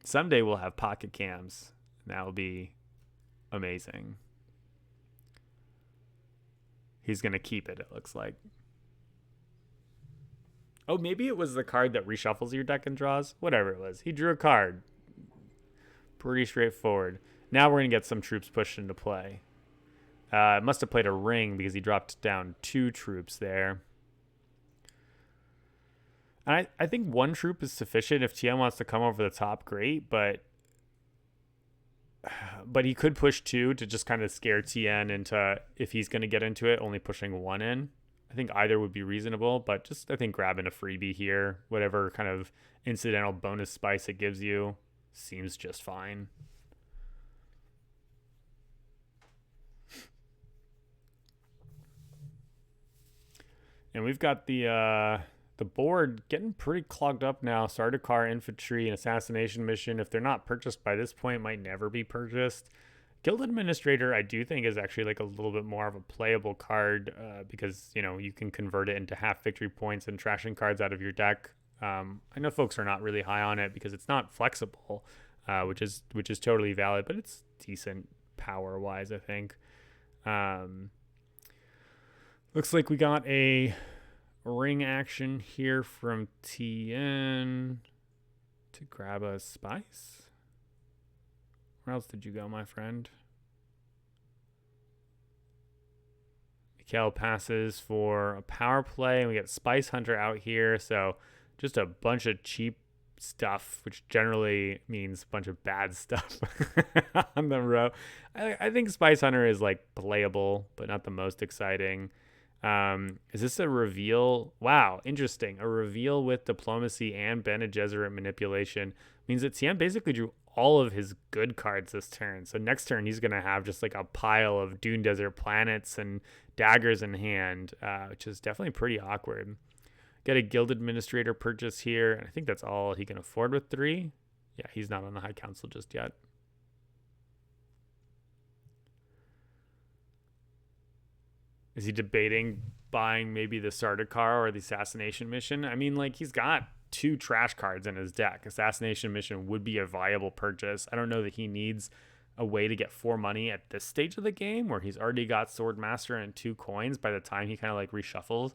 Someday we'll have pocket cams, and that will be amazing. He's gonna keep it. It looks like. Oh, maybe it was the card that reshuffles your deck and draws. Whatever it was, he drew a card. Pretty straightforward. Now we're gonna get some troops pushed into play. Must have played a ring because he dropped down 2 troops there. And I think 1 troop is sufficient. If Tien wants to come over the top, great. But he could push 2 to just kind of scare Tien into, if he's going to get into it, only pushing 1 in. I think either would be reasonable. But just, I think, grabbing a freebie here, whatever kind of incidental bonus spice it gives you, seems just fine. And we've got the The board getting pretty clogged up now. Sardaukar infantry and assassination mission, if they're not purchased by this point, might never be purchased. Guild Administrator, I do think, is actually like a little bit more of a playable card because, you know, you can convert it into half victory points and trashing cards out of your deck. I know folks are not really high on it because it's not flexible, which is totally valid, but it's decent power wise, I think. Looks like we got a ring action here from Tien to grab a spice. Where else did you go, my friend? Michel passes for a power play, and we get Spice Hunter out here. So just a bunch of cheap stuff, which generally means a bunch of bad stuff on the row. I think Spice Hunter is like playable, but not the most exciting. Is this a reveal? Wow, interesting. A reveal with diplomacy and Bene Gesserit manipulation means that Tien basically drew all of his good cards this turn. So next turn, he's going to have just like a pile of Dune Desert planets and daggers in hand, which is definitely pretty awkward. Get a Guild Administrator purchase here. And I think that's all he can afford with 3. Yeah, he's not on the High Council just yet. Is he debating buying maybe the Sardaukar or the Assassination Mission? I mean, like, he's got 2 trash cards in his deck. Assassination Mission would be a viable purchase. I don't know that he needs a way to get 4 money at this stage of the game where he's already got Swordmaster and 2 coins. By the time he kind of like reshuffles,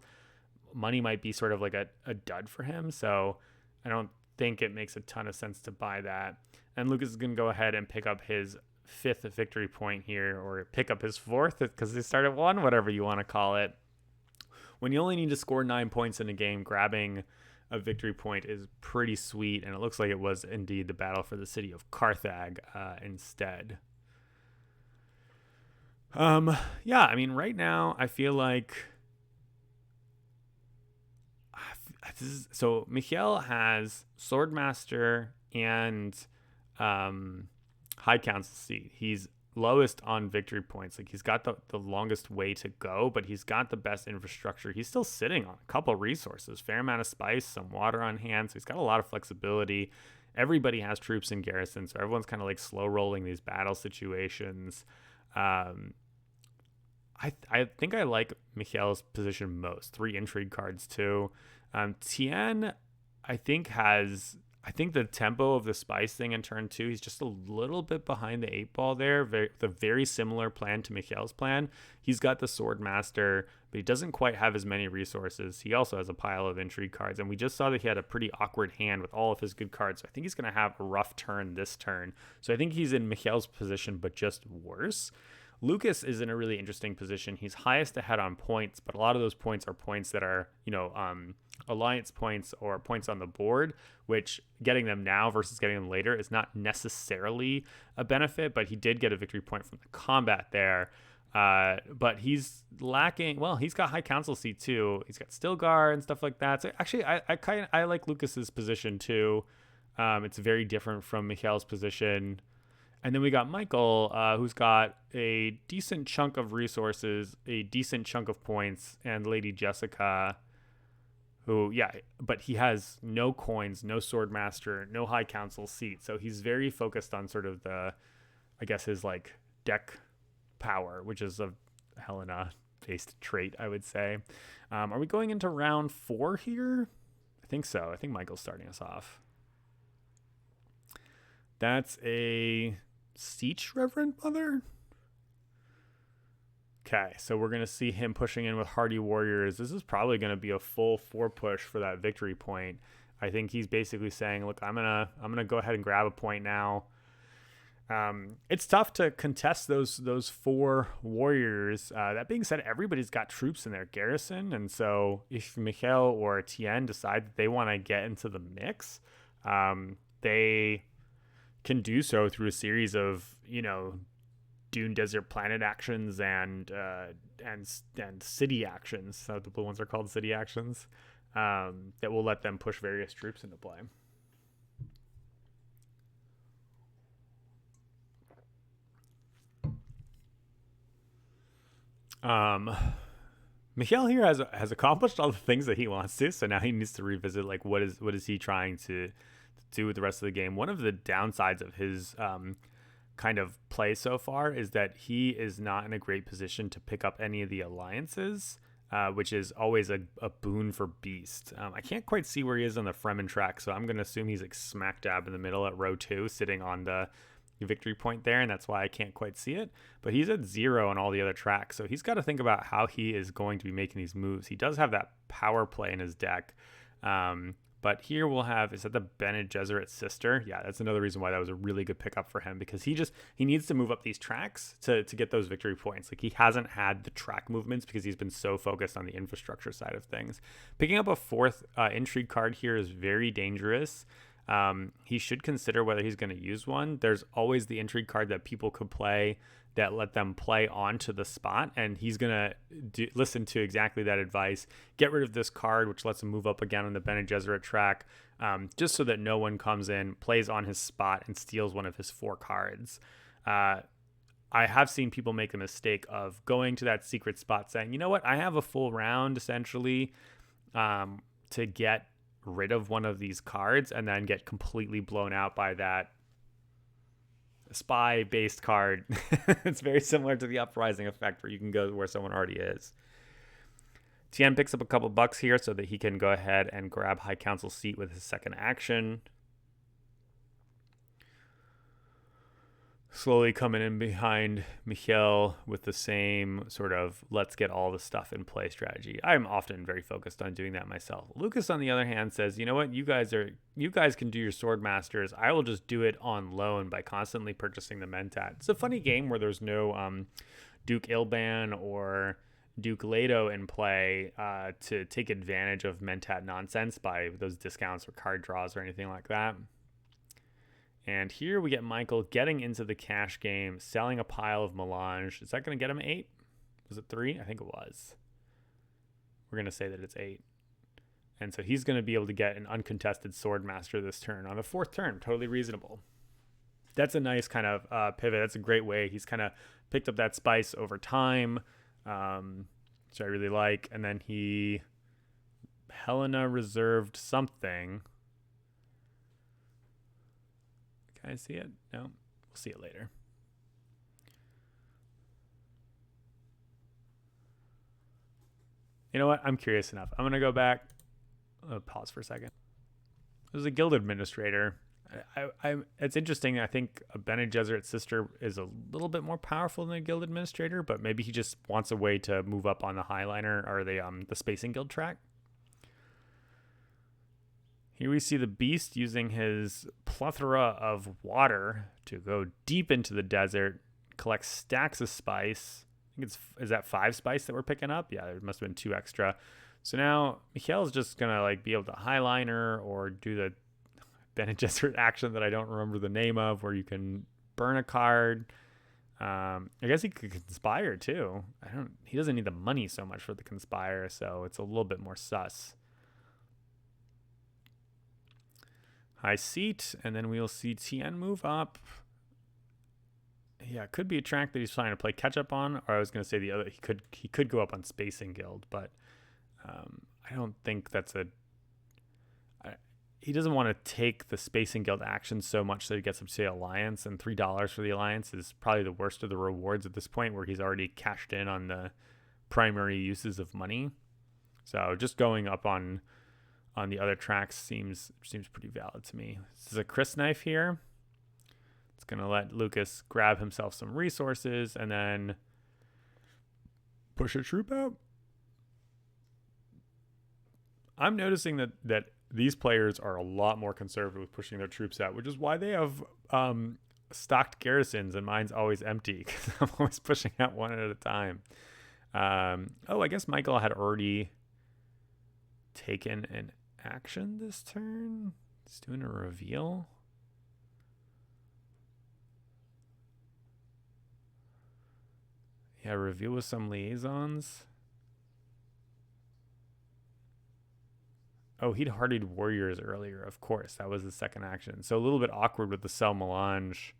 money might be sort of like a dud for him. So I don't think it makes a ton of sense to buy that. And Lukas is going to go ahead and pick up his 5th victory point here, or pick up his 4th because they start at 1, whatever you want to call it. When you only need to score 9 points in a game, grabbing a victory point is pretty sweet, and it looks like it was indeed the battle for the city of Carthage instead. Yeah, I mean, right now I feel like so Michel has Swordmaster and High Council seat. He's lowest on victory points. Like, he's got the longest way to go, but he's got the best infrastructure. He's still sitting on a couple resources, fair amount of spice, some water on hand. So he's got a lot of flexibility. Everybody has troops in garrison, so everyone's kind of like slow rolling these battle situations. I think I like Michel's position most. 3 intrigue cards too. Tien, I think the tempo of the spice thing in turn 2, he's just a little bit behind the 8 ball there. The very similar plan to Michel's plan. He's got the Swordmaster, but he doesn't quite have as many resources. He also has a pile of intrigue cards, and we just saw that he had a pretty awkward hand with all of his good cards. So I think he's going to have a rough turn this turn. So I think he's in Michel's position, but just worse. Lukas is in a really interesting position. He's highest ahead on points, but a lot of those points are points that are, alliance points or points on the board, which getting them now versus getting them later is not necessarily a benefit, but he did get a victory point from the combat there. But he's lacking. Well, he's got High Council seat too. He's got Stilgar and stuff like that. So actually, I like Lukas's position too. It's very different from Michel's position. And then we got Michael, who's got a decent chunk of resources, a decent chunk of points, and Lady Jessica, who, yeah, but he has no coins, no Swordmaster, no High Council seat. So he's very focused on sort of his like deck power, which is a Helena-based trait, I would say. Are we going into round 4 here? I think so. I think Michael's starting us off. That's a Siege Reverend Mother. Okay, so we're going to see him pushing in with Hardy Warriors. This is probably going to be a full 4 push for that victory point. I think he's basically saying, look, I'm gonna go ahead and grab a point now. It's tough to contest those 4 warriors. That being said, everybody's got troops in their garrison, and so if Michel or Tien decide that they want to get into the mix, they can do so through a series of, Dune Desert planet actions and city actions. So the blue ones are called city actions, that will let them push various troops into play. Michel here has accomplished all the things that he wants to, so now he needs to revisit like what is he trying to do with the rest of the game. One of the downsides of his kind of play so far is that he is not in a great position to pick up any of the alliances, which is always a boon for Beast. I can't quite see where he is on the Fremen track, so I'm going to assume he's like smack dab in the middle at row 2, sitting on the victory point there, and that's why I can't quite see it. But he's at 0 on all the other tracks, so he's got to think about how he is going to be making these moves. He does have that power play in his deck. But here we'll have, is that the Bene Gesserit sister? Yeah, that's another reason why that was a really good pickup for him, because he needs to move up these tracks to get those victory points. Like, he hasn't had the track movements because he's been so focused on the infrastructure side of things. Picking up a 4th intrigue card here is very dangerous. He should consider whether he's going to use one. There's always the intrigue card that people could play that let them play onto the spot, and he's going to listen to exactly that advice. Get rid of this card, which lets him move up again on the Bene Gesserit track, just so that no one comes in, plays on his spot, and steals one of his 4 cards. I have seen people make the mistake of going to that secret spot saying, you know what, I have a full round, essentially, to get rid of one of these cards, and then get completely blown out by that spy based card. It's very similar to the uprising effect, where you can go where someone already is. Tien picks up a couple bucks here so that he can go ahead and grab High Council seat with his second action. Slowly coming in behind Michel with the same sort of let's get all the stuff in play strategy. I'm often very focused on doing that myself. Lukas, on the other hand, says, you know what, you guys can do your sword masters. I will just do it on loan by constantly purchasing the Mentat. It's a funny game where there's no Duke Ilban or Duke Leto in play to take advantage of Mentat nonsense by those discounts or card draws or anything like that. And here we get Michael getting into the cash game, selling a pile of melange. Is that going to get him 8? Was it 3? I think it was. We're going to say that it's 8. And so he's going to be able to get an uncontested sword master this turn on the 4th turn. Totally reasonable. That's a nice kind of pivot. That's a great way. He's kind of picked up that spice over time, which I really like. And then Helena reserved something. Can I see it? No, we'll see it later. You know what? I'm curious enough. I'm going to go back. Pause for a second. There's a guild administrator. It's interesting. I think a Bene Gesserit sister is a little bit more powerful than a guild administrator, but maybe he just wants a way to move up on the Highliner or the Spacing Guild track. Here we see the Beast using his plethora of water to go deep into the desert, collect stacks of spice. I think is that 5 spice that we're picking up? Yeah, there must have been 2 extra. So now Michel's just gonna like be able to Highliner or do the Bene Gesserit action that I don't remember the name of, where you can burn a card. I guess he could conspire too. He doesn't need the money so much for the conspire, so it's a little bit more sus. High seat, and then we'll see Tien move up. Yeah, it could be a track that he's trying to play catch up on, or I was going to say the other. He could go up on Spacing Guild, but I don't think that's he doesn't want to take the Spacing Guild action so much that he gets up to the Alliance, and $3 for the Alliance is probably the worst of the rewards at this point, where he's already cashed in on the primary uses of money. So just going up on the other tracks seems pretty valid to me. This is a Chris knife here. It's going to let Lukas grab himself some resources and then push a troop out. I'm noticing that these players are a lot more conservative with pushing their troops out, which is why they have stocked garrisons, and mine's always empty because I'm always pushing out one at a time. I guess Michael had already taken an action this turn. He's doing a reveal. Yeah, reveal with some liaisons. Oh, he'd hearted warriors earlier, of course. That was the second action. So a little bit awkward with the sell melange.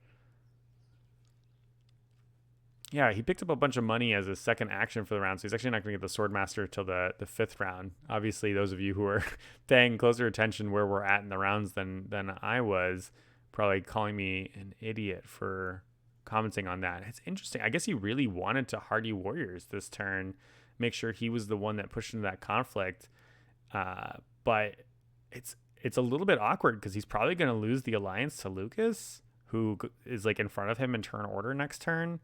Yeah, he picked up a bunch of money as a second action for the round, so he's actually not going to get the Swordmaster till the fifth round. Obviously, those of you who are paying closer attention where we're at in the rounds than I was, probably calling me an idiot for commenting on that. It's interesting. I guess he really wanted to Hardy Warriors this turn, make sure he was the one that pushed into that conflict. But it's a little bit awkward because he's probably going to lose the alliance to Lukas, who is like in front of him in turn order next turn.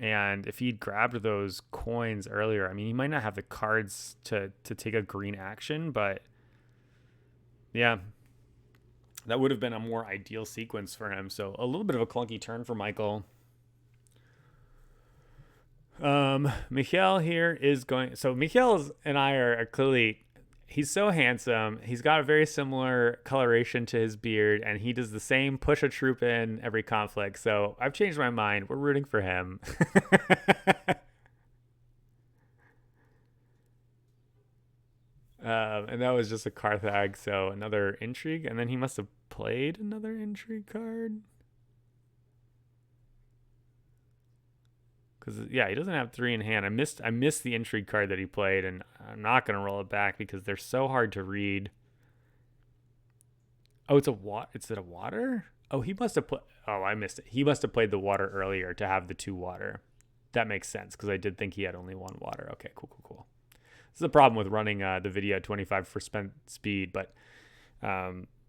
And if he'd grabbed those coins earlier, I mean, he might not have the cards to take a green action, but yeah, that would have been a more ideal sequence for him. So a little bit of a clunky turn for Michael. Michel here is going. So Michel and I are clearly. He's so handsome. He's got a very similar coloration to his beard, and he does the same push a troop in every conflict. So I've changed my mind. We're rooting for him. And that was just a Carthag, so another intrigue. And then he must have played another intrigue card. Because yeah, he doesn't have 3 in hand. I missed the intrigue card that he played, and I'm not gonna roll it back because they're so hard to read. Oh, it's a what? Is it a water? Oh, he must have put. Oh, I missed it. He must have played the water earlier to have the 2 water. That makes sense because I did think he had only 1 water. Okay, cool. This is the problem with running the video at 25% speed, but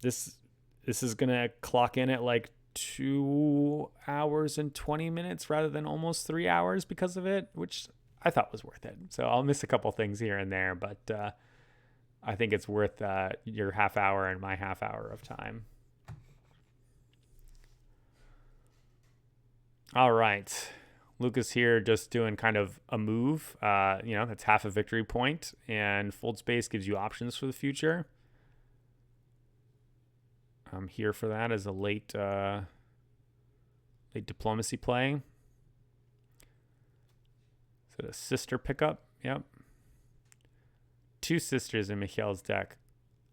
this is gonna clock in at like 2 hours and 20 minutes rather than almost 3 hours because of it, which I thought was worth it. So I'll miss a couple things here and there, but I think it's worth your half hour and my half hour of time. All right. Lukas here just doing kind of a move. That's half a victory point, and fold space gives you options for the future. I'm here for that as a late diplomacy play. Is it a sister pickup? Yep. 2 sisters in Michel's deck.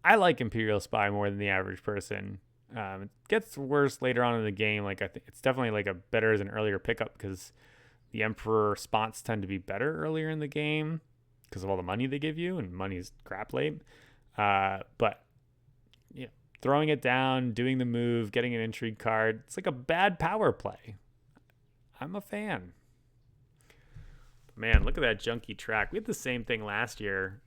I like Imperial Spy more than the average person. It gets worse later on in the game. Like I think it's definitely like a better as an earlier pickup because the Emperor spots tend to be better earlier in the game because of all the money they give you, and money's crap late. But yeah, throwing it down, doing the move, getting an intrigue card, it's like a bad power play. I'm a fan. Man, look at that junky track. We had the same thing last year.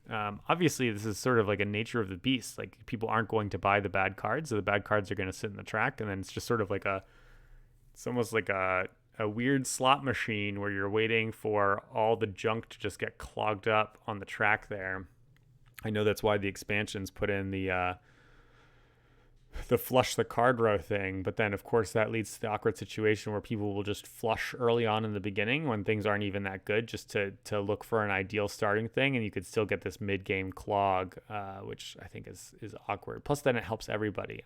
Obviously, this is sort of like a nature of the beast. Like, people aren't going to buy the bad cards, so the bad cards are going to sit in the track, and then it's just sort of like it's almost like a weird slot machine where you're waiting for all the junk to just get clogged up on the track there. I know that's why the expansions put in the flush the card row thing, but then of course that leads to the awkward situation where people will just flush early on in the beginning when things aren't even that good, just to look for an ideal starting thing, and you could still get this mid-game clog, which I think is awkward. Plus then it helps everybody.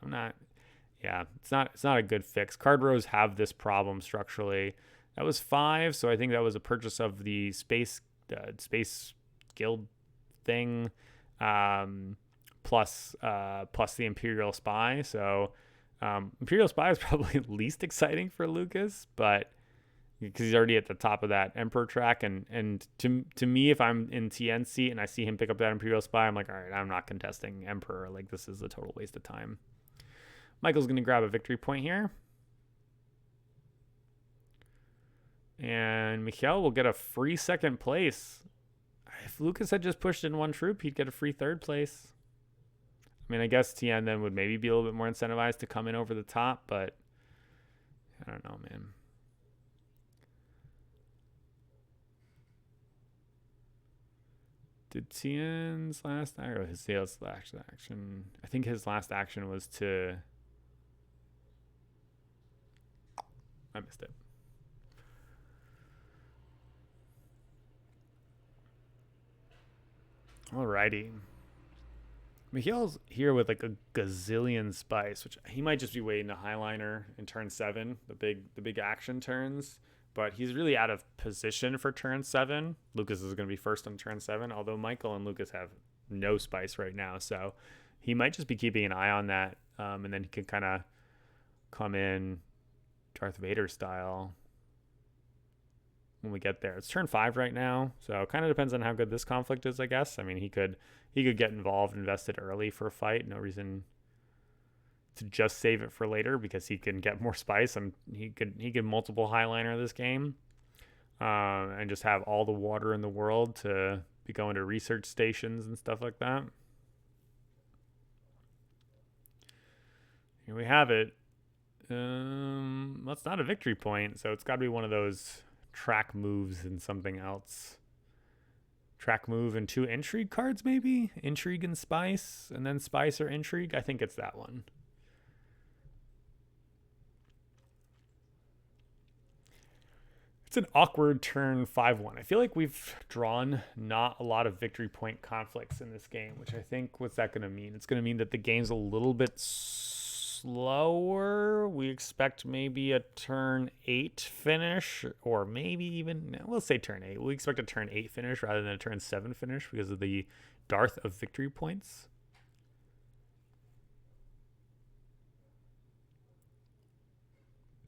It's not a good fix. Card rows have this problem structurally. That was 5, so I think that was a purchase of the space guild thing. Plus the Imperial Spy. So Imperial Spy is probably least exciting for Lukas, but because he's already at the top of that Emperor track, and to me, if I'm in Tien seat and I see him pick up that Imperial Spy, I'm like, all right, I'm not contesting Emperor. Like, this is a total waste of time. Michael's going to grab a victory point here. And Michel will get a free 2nd place. If Lukas had just pushed in 1 troop, he'd get a free 3rd place. I mean, I guess Tien then would maybe be a little bit more incentivized to come in over the top, but I don't know, man. Did Tien's last action? I think his last action was to... I missed it. Alrighty. Michel's here with like a gazillion spice, which he might just be waiting to highliner in turn 7, the big action turns. But he's really out of position for turn 7. Lukas is going to be first on turn 7, although Michael and Lukas have no spice right now, so he might just be keeping an eye on that, and then he can kind of come in Darth Vader style. when we get there. It's turn 5 right now, so it kind of depends on how good this conflict is, I guess. I mean, he could get involved, invested early for a fight. No reason to just save it for later because he can get more spice. He could multiple highliner this game, and just have all the water in the world to be going to research stations and stuff like that. Here we have it. That's not a victory point, so it's got to be one of those track moves and something else. Track move and 2 intrigue cards, maybe? Intrigue and spice, and then spice or intrigue? I think it's that one. It's an awkward turn 5-1. I feel like we've drawn not a lot of victory point conflicts in this game, which I think, what's that going to mean? It's going to mean that the game's a little bit slower. We expect maybe a turn 8 finish, or maybe even, we'll say turn 8. We expect a turn 8 finish rather than a turn 7 finish because of the dearth of victory points.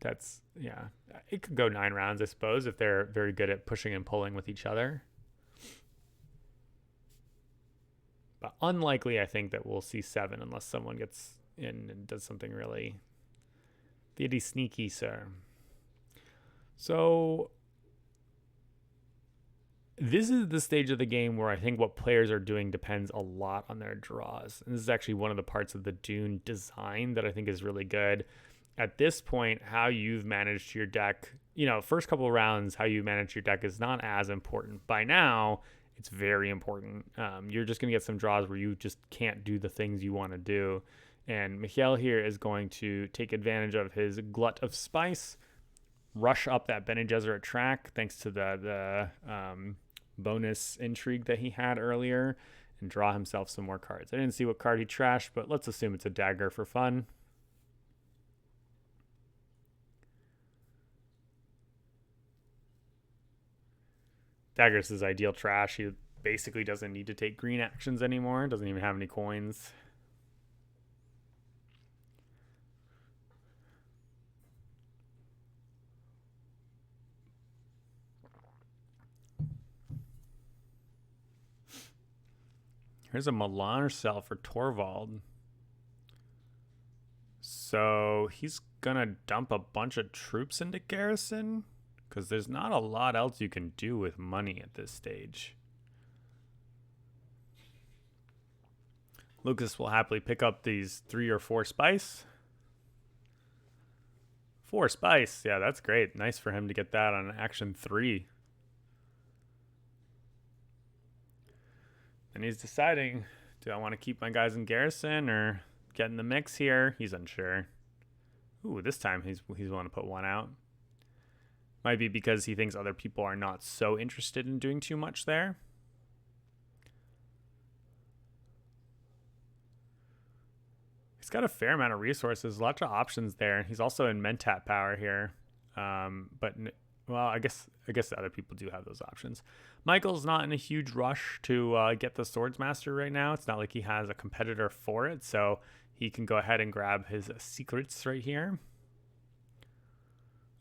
That's, yeah, it could go 9 rounds, I suppose, if they're very good at pushing and pulling with each other. But unlikely, I think, that we'll see 7 unless someone gets in and does something really sneaky, sir. So this is the stage of the game where I think what players are doing depends a lot on their draws. And this is actually one of the parts of the Dune design that I think is really good. At this point, how you've managed your deck, first couple of rounds, how you manage your deck is not as important. By now, it's very important. You're just going to get some draws where you just can't do the things you want to do. And Michel here is going to take advantage of his glut of spice, rush up that Bene Gesserit track thanks to the bonus intrigue that he had earlier, and draw himself some more cards. I didn't see what card he trashed, but let's assume it's a dagger for fun. Dagger's his ideal trash. He basically doesn't need to take green actions anymore. Doesn't even have any coins. Here's a Melange cell for Torvald. So he's going to dump a bunch of troops into garrison because there's not a lot else you can do with money at this stage. Lukas will happily pick up these 3 or 4 spice. 4 spice. Yeah, that's great. Nice for him to get that on action 3. And he's deciding, do I want to keep my guys in garrison or get in the mix here? He's unsure. Ooh, this time he's willing to put 1 out. Might be because he thinks other people are not so interested in doing too much there. He's got a fair amount of resources, lots of options there. He's also in Mentat power here. Well, I guess other people do have those options. Michael's not in a huge rush to get the Swordsmaster right now. It's not like he has a competitor for it, so he can go ahead and grab his secrets right here.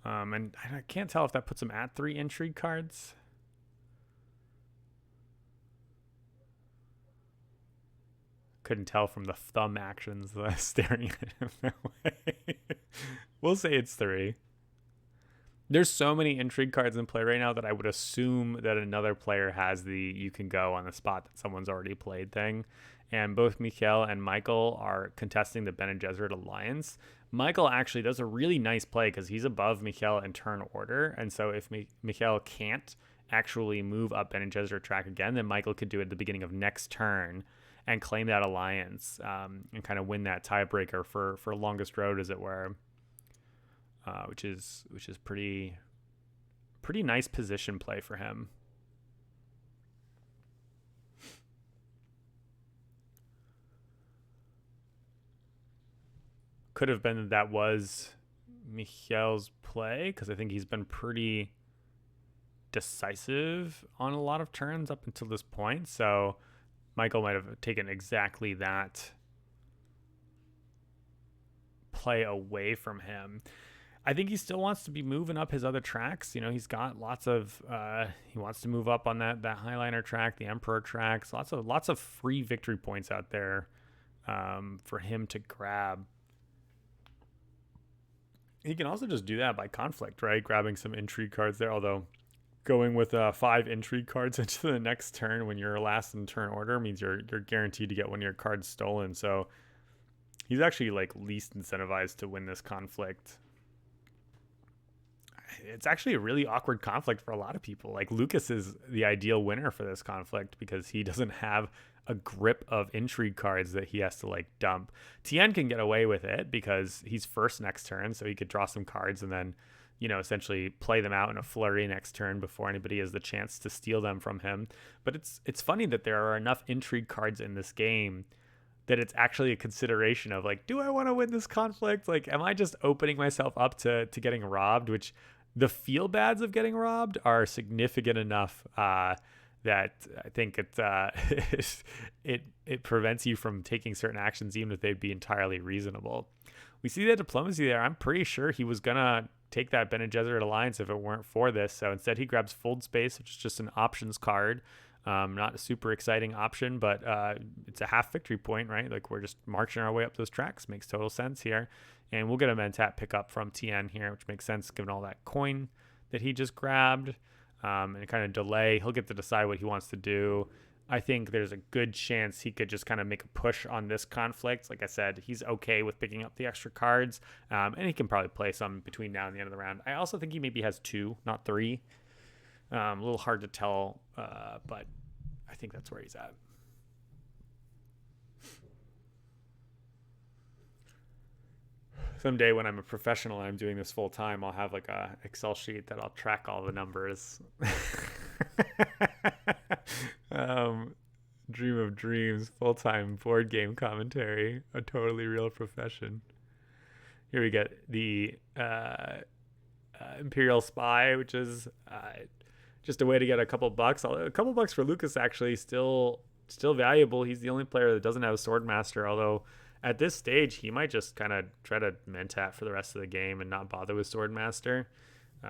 And I can't tell if that puts him at 3 intrigue cards. Couldn't tell from the thumb actions that I was staring at him that way. We'll say it's 3. There's so many intrigue cards in play right now that I would assume that another player has the you can go on the spot that someone's already played thing. And both Michel and Michael are contesting the Bene Gesserit alliance. Michael actually does a really nice play because he's above Michel in turn order. And so if Michel can't actually move up Bene Gesserit track again, then Michael could do it at the beginning of next turn and claim that alliance and kind of win that tiebreaker for longest road, as it were. Which is pretty nice position play for him. Could have been that was Michel's play, because I think he's been pretty decisive on a lot of turns up until this point. So Michael might have taken exactly that play away from him. I think he still wants to be moving up his other tracks. He's got lots of he wants to move up on that Highliner track, the Emperor tracks, lots of free victory points out there for him to grab. He can also just do that by conflict, right? Grabbing some intrigue cards there, although going with 5 intrigue cards into the next turn when you're last in turn order means you're guaranteed to get one of your cards stolen. So he's actually like least incentivized to win this conflict. It's actually a really awkward conflict for a lot of people. Like Lukas is the ideal winner for this conflict because he doesn't have a grip of intrigue cards that he has to like dump. Tien can get away with it because he's first next turn, so he could draw some cards and then, essentially play them out in a flurry next turn before anybody has the chance to steal them from him. But it's funny that there are enough intrigue cards in this game that it's actually a consideration of like, do I want to win this conflict? Like, am I just opening myself up to getting robbed? Which the feel bads of getting robbed are significant enough that I think it prevents you from taking certain actions, even if they'd be entirely reasonable. We see that diplomacy there. I'm pretty sure he was gonna take that Bene Gesserit alliance if it weren't for this. So instead, he grabs Fold Space, which is just an options card. Not a super exciting option, but it's a half victory point, right? Like we're just marching our way up those tracks. Makes total sense here. And we'll get a Mentat pickup from Tien here, which makes sense given all that coin that he just grabbed. And kind of delay. He'll get to decide what he wants to do. I think there's a good chance he could just kind of make a push on this conflict. Like I said, he's okay with picking up the extra cards, and he can probably play some between now and the end of the round. I also think he maybe has 2, not 3. A little hard to tell, but I think that's where he's at. Someday when I'm a professional and I'm doing this full time, I'll have like a Excel sheet that I'll track all the numbers. Dream of dreams, full-time board game commentary, a totally real profession. Here we get the Imperial Spy, which is just a way to get a couple bucks. A couple bucks for Lukas, actually, still valuable. He's the only player that doesn't have a Swordmaster, although at this stage, he might just kind of try to Mentat for the rest of the game and not bother with Swordmaster.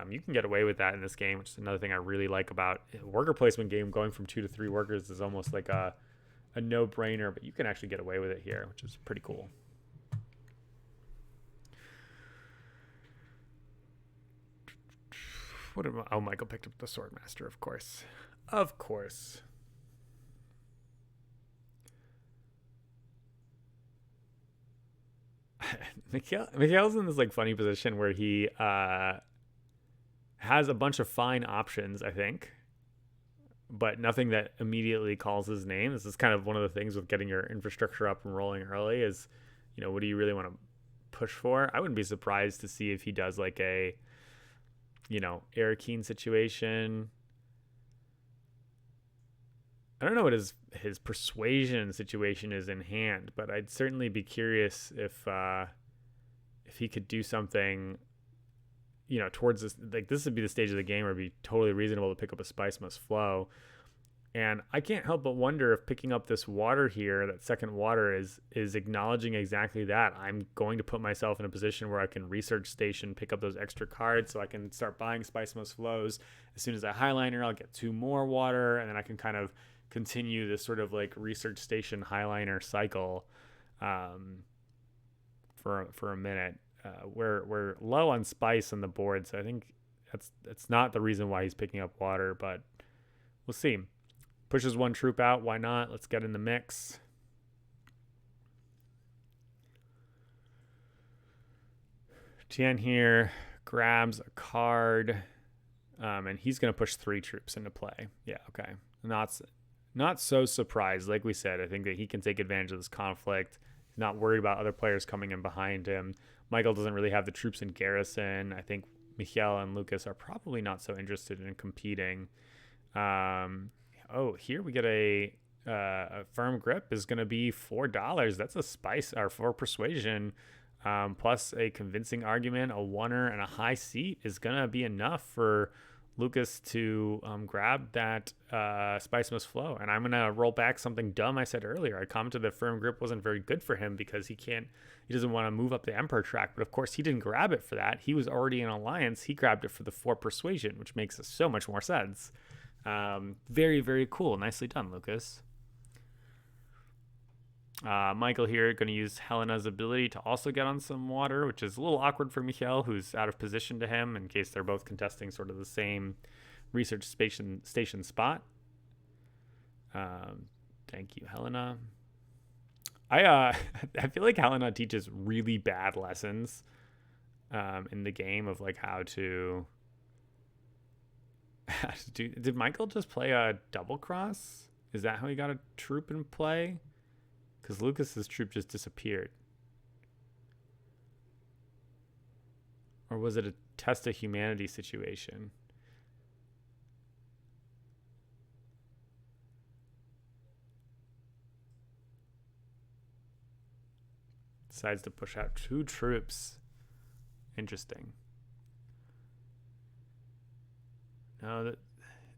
You can get away with that in this game, which is another thing I really like about a worker placement game. Going from 2 to 3 workers is almost like a no-brainer, but you can actually get away with it here, which is pretty cool. Michael picked up the Swordmaster, of course. Of course. Michel's in this like funny position where he has a bunch of fine options, I think, but nothing that immediately calls his name. This is kind of one of the things with getting your infrastructure up and rolling early is, what do you really want to push for? I wouldn't be surprised to see if he does like a, Arakeen situation. I don't know what his persuasion situation is in hand, but I'd certainly be curious if he could do something, towards this. Like this would be the stage of the game where it'd be totally reasonable to pick up a Spice Must Flow. And I can't help but wonder if picking up this water here, that second water, is acknowledging exactly that. I'm going to put myself in a position where I can research station, pick up those extra cards so I can start buying Spice Must Flows. As soon as I Highliner, I'll get 2 more water, and then I can kind of continue this sort of like research station Highliner cycle for a minute. We're low on spice on the board, so I think that's not the reason why he's picking up water, but we'll see. Pushes 1 troop out. Why not? Let's get in the mix. Tien here grabs a card, and he's going to push 3 troops into play. Yeah, okay. Not so surprised. Like we said, I think that he can take advantage of this conflict. He's not worried about other players coming in behind him. Michael doesn't really have the troops in garrison. I think Michel and Lukas are probably not so interested in competing. Here we get a firm grip is going to be $4. That's a spice, or for persuasion, plus a convincing argument, a oneer, and a high seat is going to be enough for Lukas to grab that Spice Must Flow. And I'm going to roll back something dumb I said earlier. I commented that Firm Grip wasn't very good for him because he doesn't want to move up the Emperor track. But of course, he didn't grab it for that. He was already in Alliance. He grabbed it for the 4 Persuasion, which makes so much more sense. Very, very cool. Nicely done, Lukas. Michael here going to use Helena's ability to also get on some water, which is a little awkward for Michel, who's out of position to him in case they're both contesting sort of the same research station spot. Thank you, Helena. I feel like Helena teaches really bad lessons in the game of like how to do. Did Michael just play a double cross? Is that how he got a troop in play? Because Lucas's troop just disappeared. Or was it a test of humanity situation? Decides to push out 2 troops. Interesting. No,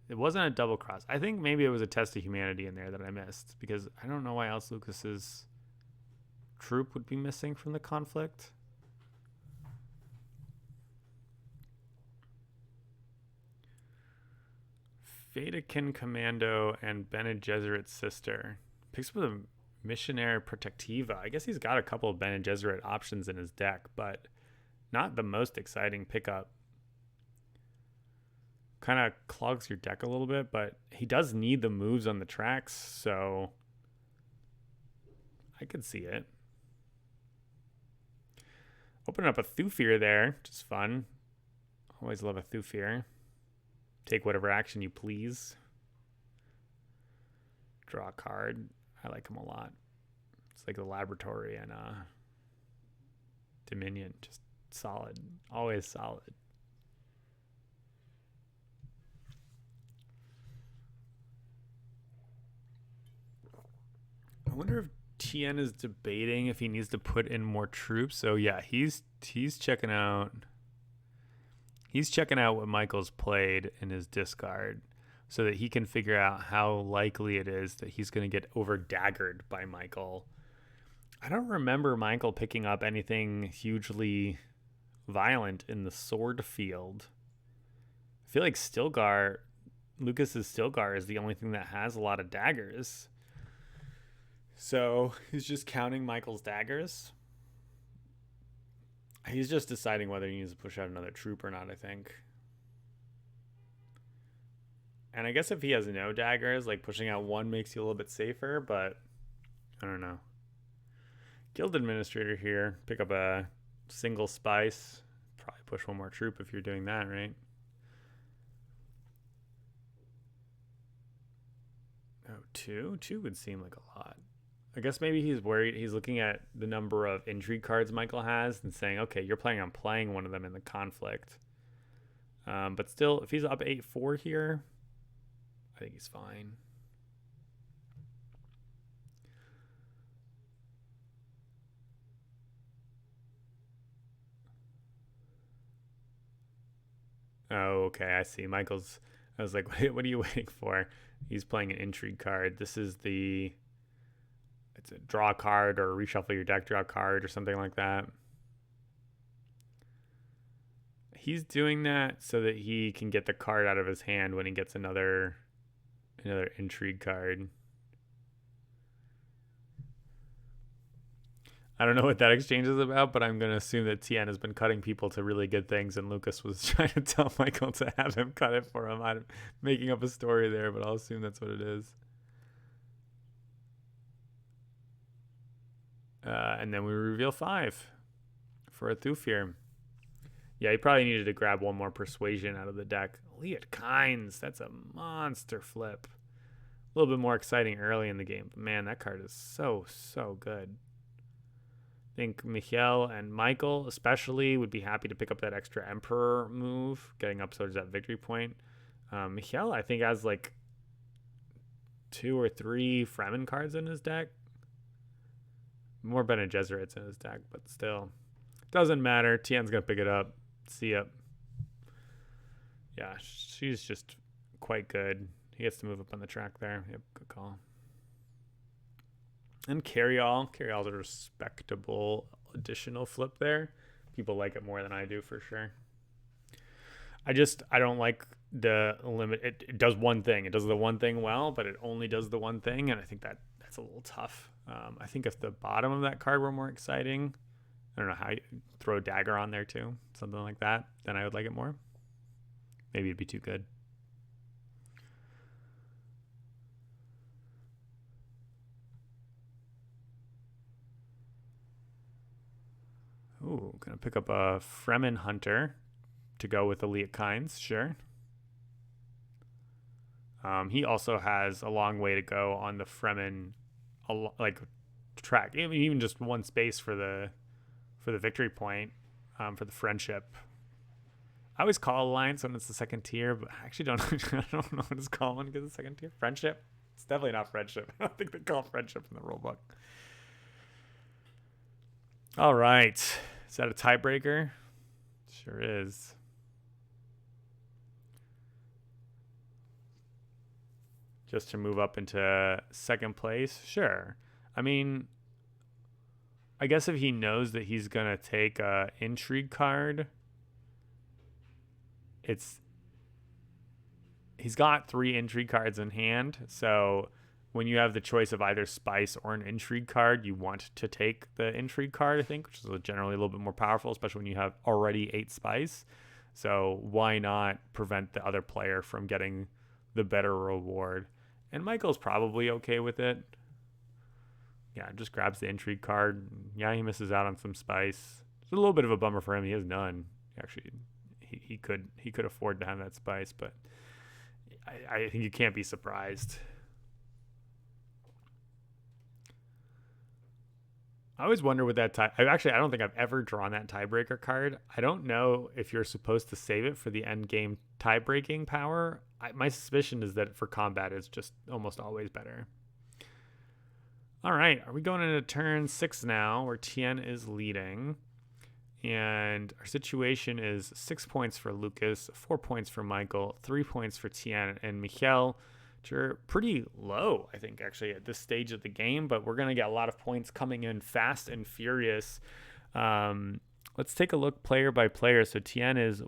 it wasn't a double cross. I think maybe it was a test of humanity in there that I missed, because I don't know why else Lucas's troop would be missing from the conflict. Vatican Commando and Bene Gesserit's sister. Picks up a Missionary Protectiva. I guess he's got a couple of Bene Gesserit options in his deck, but not the most exciting pickup. Kind of clogs your deck a little bit, but he does need the moves on the tracks, so I could see it. Open up a Thufir there, which is fun. Always love a Thufir. Take whatever action you please. Draw a card. I like him a lot. It's like the Laboratory and Dominion. Just solid. Always solid. I wonder if Tien is debating if he needs to put in more troops. So yeah, he's checking out. He's checking out what Michael's played in his discard, so that he can figure out how likely it is that he's going to get over daggered by Michael. I don't remember Michael picking up anything hugely violent in the sword field. I feel like Stilgar, Lucas's Stilgar, is the only thing that has a lot of daggers. So he's just counting Michael's daggers. He's just deciding whether he needs to push out another troop or not, I think. And I guess if he has no daggers, like pushing out 1 makes you a little bit safer, but I don't know. Guild Administrator here. Pick up a single spice. Probably push 1 more troop if you're doing that, right? Oh, 2? 2 would seem like a lot. I guess maybe he's worried. He's looking at the number of intrigue cards Michael has and saying, okay, you're planning on playing one of them in the conflict. But still, if he's up 8-4 here, I think he's fine. Oh, okay, I see. I was like, what are you waiting for? He's playing an intrigue card. This is it's a draw card or reshuffle your deck, draw a card or something like that. He's doing that so that he can get the card out of his hand when he gets another intrigue card. I don't know what that exchange is about, but I'm going to assume that Tien has been cutting people to really good things, and Lukas was trying to tell Michael to have him cut it for him. I'm making up a story there, but I'll assume that's what it is. And then we reveal 5 for a Thufir. Yeah, he probably needed to grab 1 more Persuasion out of the deck. Liat Kynes, that's a monster flip. A little bit more exciting early in the game. But man, that card is so good. I think Michel and Michael especially would be happy to pick up that extra Emperor move, getting up towards that victory point. Michel, I think, has like 2 or 3 Fremen cards in his deck. More Bene Gesserits in his deck, but still. Doesn't matter. Tien's going to pick it up. See ya. Yeah, she's just quite good. He gets to move up on the track there. Yep, good call. And Carryall's a respectable additional flip there. People like it more than I do for sure. I don't like the limit. It does one thing. It does the one thing well, but it only does the one thing, and I think that's a little tough. I think if the bottom of that card were more exciting, I don't know how you throw a dagger on there too, something like that, then I would like it more. Maybe it'd be too good. Ooh, gonna pick up a Fremen Hunter to go with Elite Kinds, sure. He also has a long way to go on the Fremen, like track. Even just one space for the victory point, for the friendship. I always call alliance when it's the second tier, but I actually don't. I don't know what it's called when it gets the second tier. Friendship. It's definitely not friendship. I don't think they call friendship in the rulebook. All right, is that a tiebreaker? Sure is. Just to move up into second place? Sure. I mean, I guess if he knows that he's going to take a intrigue card, he's got 3 intrigue cards in hand. So when you have the choice of either spice or an intrigue card, you want to take the intrigue card, I think, which is generally a little bit more powerful, especially when you have already 8 spice. So why not prevent the other player from getting the better reward? And Michael's probably okay with it. Yeah, just grabs the intrigue card. Yeah, he misses out on some spice. It's a little bit of a bummer for him. He has none. Actually, he could afford to have that spice, but I think you can't be surprised. I always wonder with that I don't think I've ever drawn that tiebreaker card. I don't know if you're supposed to save it for the end game tie-breaking power. My suspicion is that for combat, it's just almost always better. All right, are we going into turn 6 now, where Tien is leading? And our situation is 6 points for Lukas, 4 points for Michael, 3 points for Tien and Michel, which are pretty low, I think, actually, at this stage of the game. But we're going to get a lot of points coming in fast and furious. Let's take a look player by player. So Tien is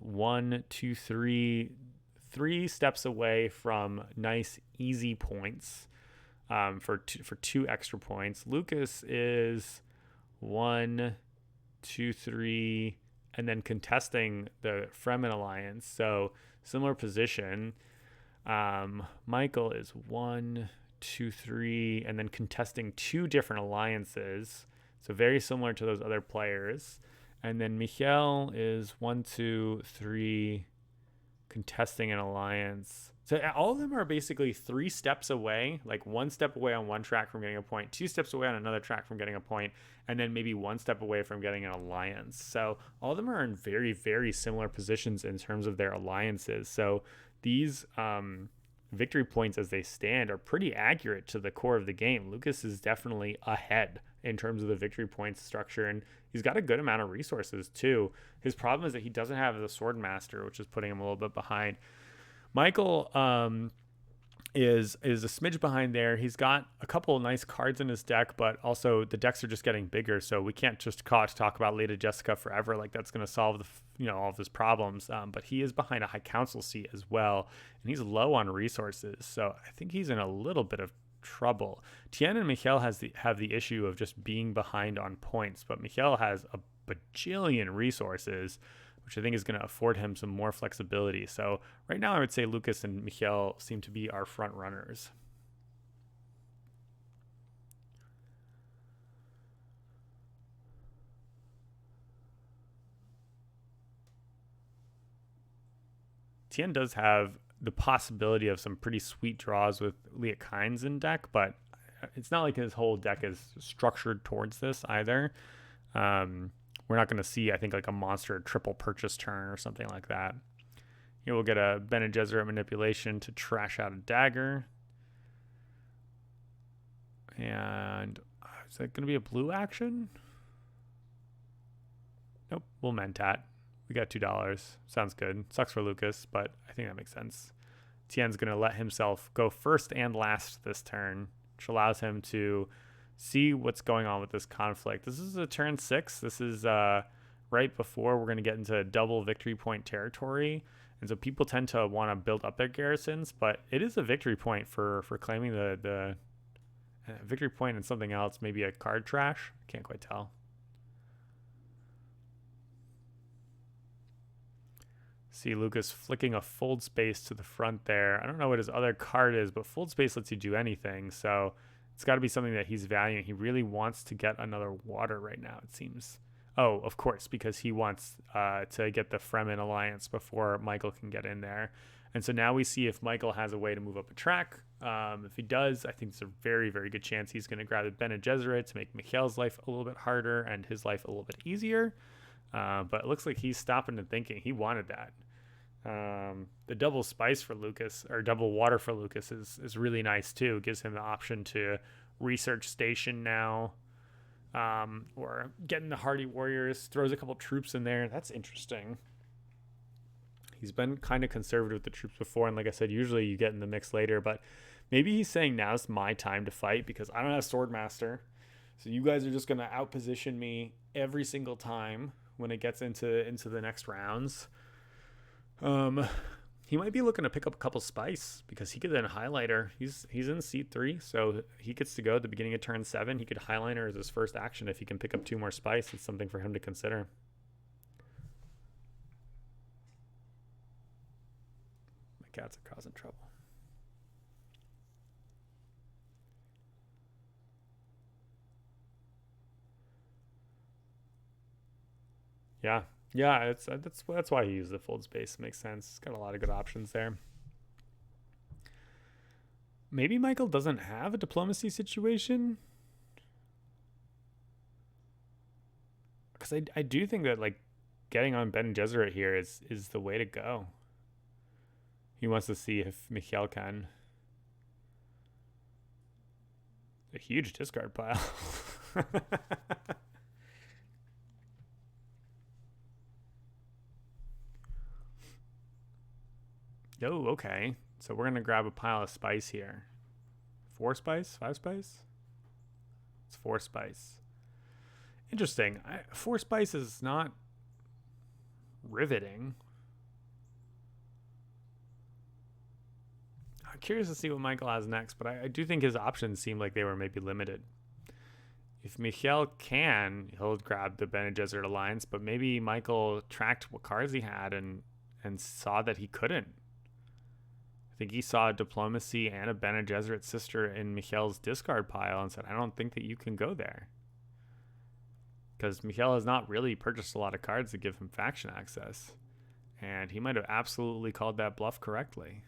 3 steps away from nice, easy points for 2 extra points. Lukas is 1, 2, 3, and then contesting the Fremen alliance. So similar position. Michael is 1, 2, 3, and then contesting 2 different alliances. So very similar to those other players. And then Michel is 1, 2, 3, contesting an alliance. So all of them are basically 3 steps away, like 1 step away on one track from getting a point, 2 steps away on another track from getting a point, and then maybe 1 step away from getting an alliance. So all of them are in very, very similar positions in terms of their alliances. So these victory points as they stand are pretty accurate to the core of the game. Lukas is definitely ahead in terms of the victory points structure, and he's got a good amount of resources too. His problem is that he doesn't have the sword master, which is putting him a little bit behind. Michael is a smidge behind there. He's got a couple of nice cards in his deck, but also the decks are just getting bigger, so we can't just talk about Lady Jessica forever. Like that's going to solve all of his problems. But he is behind a high council seat as well, and he's low on resources, so I think he's in a little bit of trouble. Tien and Michel have the issue of just being behind on points, but Michel has a bajillion resources, which I think is going to afford him some more flexibility. So right now I would say Lukas and Michel seem to be our front runners. Tien does have the possibility of some pretty sweet draws with Liat Kynes in deck, but it's not like his whole deck is structured towards this either. We're not going to see, I think, like a monster triple purchase turn or something like that. Here we'll get a Bene Gesserit manipulation to trash out a dagger. And is that going to be a blue action? Nope, we'll Mentat. We got $2. Sounds good. Sucks for Lukas, but I think that makes sense. Tien's going to let himself go first and last this turn, which allows him to see what's going on with this conflict. This is a turn 6. This is right before we're going to get into double victory point territory. And so people tend to want to build up their garrisons, but it is a victory point for claiming the victory point and something else, maybe a card trash. I can't quite tell. See Lukas flicking a fold space to the front there. I don't know what his other card is, but fold space lets you do anything. So it's got to be something that he's valuing. He really wants to get another water right now, it seems. Oh, of course, because he wants to get the Fremen alliance before Michael can get in there. And so now we see if Michael has a way to move up a track. If he does, I think it's a very, very good chance he's going to grab the Bene Gesserit to make Michel's life a little bit harder and his life a little bit easier. But it looks like he's stopping and thinking. He wanted that. The double spice for Lukas, or double water for Lukas, is really nice too. It gives him the option to research station now, or get in the hardy warriors, throws a couple troops in there. That's interesting. He's been kind of conservative with the troops before, and like I said, usually you get in the mix later, but maybe he's saying now's my time to fight because I don't have Swordmaster, so you guys are just going to outposition me every single time when it gets into the next rounds. He might be looking to pick up a couple spice because he could then highlighter. He's in seat 3, so he gets to go at the beginning of turn 7. He could highlighter as his first action if he can pick up 2 more spice. It's something for him to consider. My cats are causing trouble. Yeah, that's why he used the fold space. It makes sense. He's got a lot of good options there. Maybe Michael doesn't have a diplomacy situation, because I do think that like getting on Bene Gesserit here is the way to go. He wants to see if Michel can. A huge discard pile. Oh, okay. So we're going to grab a pile of spice here. 4 spice? 5 spice? It's 4 spice. Interesting. 4 spice is not riveting. I'm curious to see what Michael has next, but I do think his options seem like they were maybe limited. If Michel can, he'll grab the Bene Gesserit alliance, but maybe Michael tracked what cards he had and saw that he couldn't. I think he saw diplomacy and a Bene Gesserit sister in Michel's discard pile and said, I don't think that you can go there. Because Michel has not really purchased a lot of cards to give him faction access. And he might have absolutely called that bluff correctly.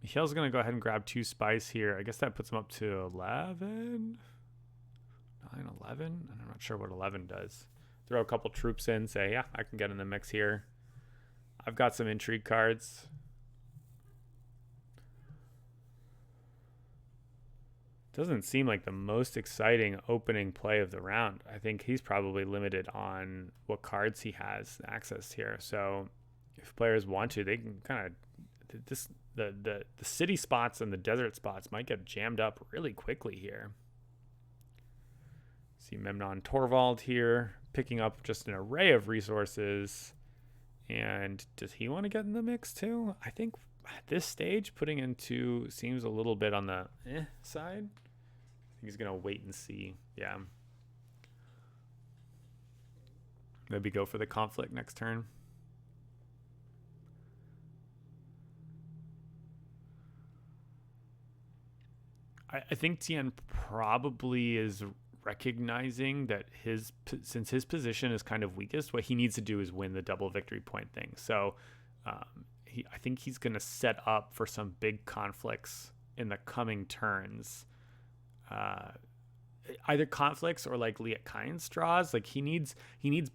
Michel's going to go ahead and grab 2 spice here. I guess that puts him up to 11? 9, 11? I'm not sure what 11 does. Throw a couple troops in, say, yeah, I can get in the mix here. I've got some intrigue cards. Doesn't seem like the most exciting opening play of the round. I think he's probably limited on what cards he has access here. So if players want to, they can kind of the city spots and the desert spots might get jammed up really quickly here. See Memnon Torvald here picking up just an array of resources. And does he want to get in the mix too? I think at this stage, putting in 2 seems a little bit on the side. I think he's going to wait and see. Yeah. Maybe go for the conflict next turn. I think Tien probably is recognizing that since his position is kind of weakest, what he needs to do is win the double victory point thing. So I think he's going to set up for some big conflicts in the coming turns. Either conflicts or like Liet Kynes draws. Like he needs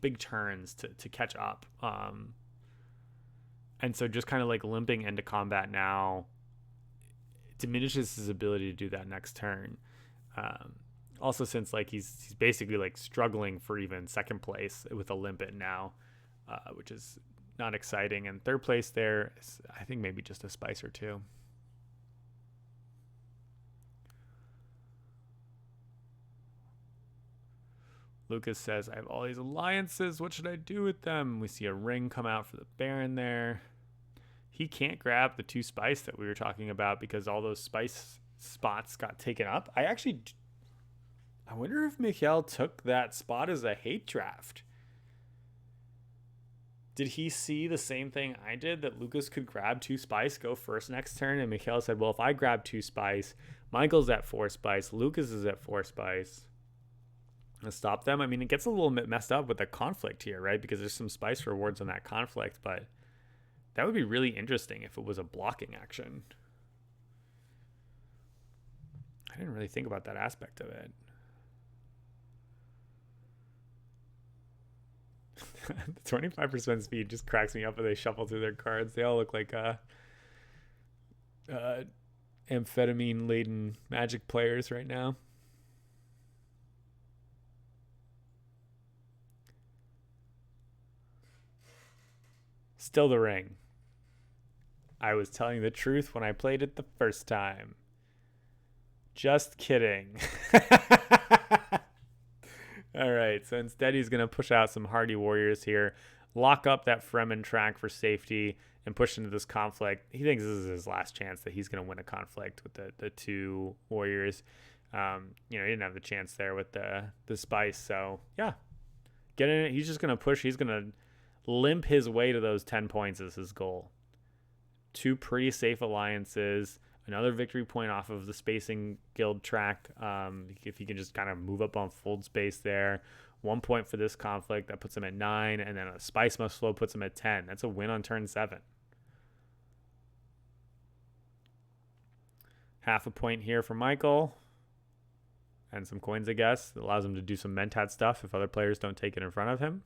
big turns to catch up. And so just kind of like limping into combat now diminishes his ability to do that next turn. Also, since like he's basically like struggling for even second place with a limpet now, which is not exciting. And third place there is, I think, maybe just a spice or two. Lukas says, I have all these alliances. What should I do with them? We see a ring come out for the Baron there. He can't grab the 2 spice that we were talking about because all those spice spots got taken up. I wonder if Michel took that spot as a hate draft. Did he see the same thing I did, that Lukas could grab 2 spice, go first next turn? And Michel said, well, if I grab 2 spice, Michael's at 4 spice, Lukas is at 4 spice. Let's stop them. I mean, it gets a little bit messed up with the conflict here, right? Because there's some spice rewards on that conflict, but that would be really interesting if it was a blocking action. I didn't really think about that aspect of it. The 25% speed just cracks me up when they shuffle through their cards. They all look like amphetamine-laden Magic players right now. Still the ring. I was telling the truth when I played it the first time. Just kidding. All right, so instead he's going to push out some hardy warriors here, lock up that Fremen track for safety, and push into this conflict. He thinks this is his last chance that he's going to win a conflict with the 2 warriors. He didn't have the chance there with the spice, so yeah. Get in it. He's just going to push. He's going to limp his way to those 10 points as his goal. 2 pretty safe alliances. Another victory point off of the spacing guild track. If he can just kind of move up on fold space there. 1 point for this conflict. That puts him at 9. And then a spice must flow puts him at 10. That's a win on turn 7. Half a point here for Michael. And some coins, I guess. That allows him to do some Mentat stuff if other players don't take it in front of him.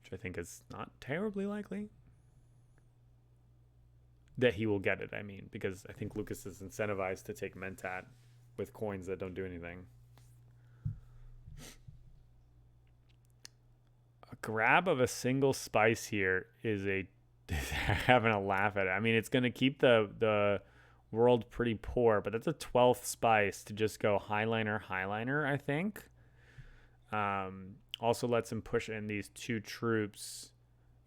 Which I think is not terribly likely. That he will get it, I mean, because I think Lukas is incentivized to take Mentat with coins that don't do anything. A grab of a single spice here is having a laugh at it. I mean, it's going to keep the world pretty poor, but that's a 12th spice to just go highliner, I think. Also lets him push in these 2 troops.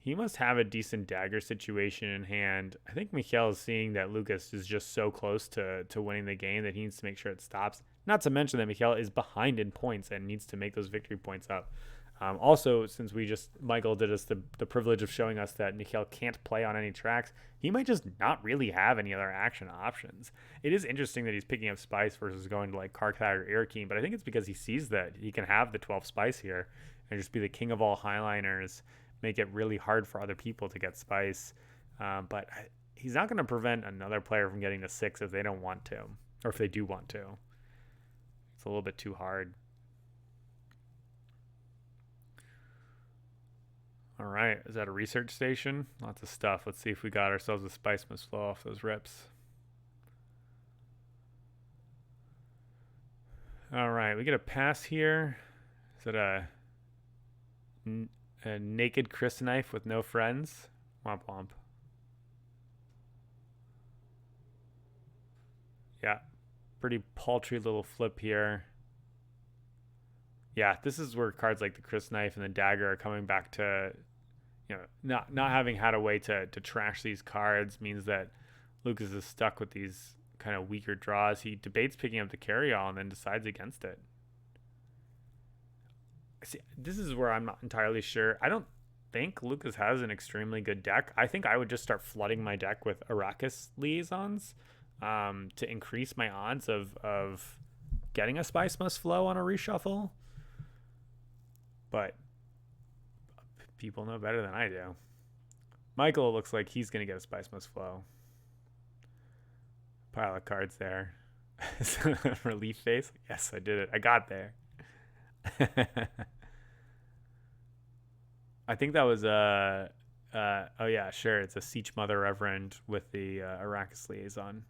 He must have a decent dagger situation in hand. I think Michel is seeing that Lukas is just so close to winning the game that he needs to make sure it stops. Not to mention that Michel is behind in points and needs to make those victory points up. Also, since Michael did us the privilege of showing us that Michel can't play on any tracks, he might just not really have any other action options. It is interesting that he's picking up spice versus going to like Karthag or Irkeen, but I think it's because he sees that he can have the 12 spice here and just be the king of all highliners, make it really hard for other people to get spice. But he's not going to prevent another player from getting to 6 if they don't want to, or if they do want to. It's a little bit too hard. All right, is that a research station? Lots of stuff. Let's see if we got ourselves a spice must flow off those rips. All right, we get a pass here. Is it a naked Chris knife with no friends? Womp womp. Yeah, pretty paltry little flip here. Yeah, this is where cards like the Chris knife and the dagger are coming back to, not having had a way to trash these cards means that Lukas is stuck with these kind of weaker draws. He debates picking up the carry-all and then decides against it. See, this is where I'm not entirely sure. I don't think Lukas has an extremely good deck. I think I would just start flooding my deck with Arrakis liaisons to increase my odds of getting a spice must flow on a reshuffle. But people know better than I do. Michael looks like he's going to get a spice must flow. Pile of cards there. Relief face. Yes, I did it. I got there. I think that was oh yeah, sure. It's a Siege Mother Reverend with the Arrakis liaison.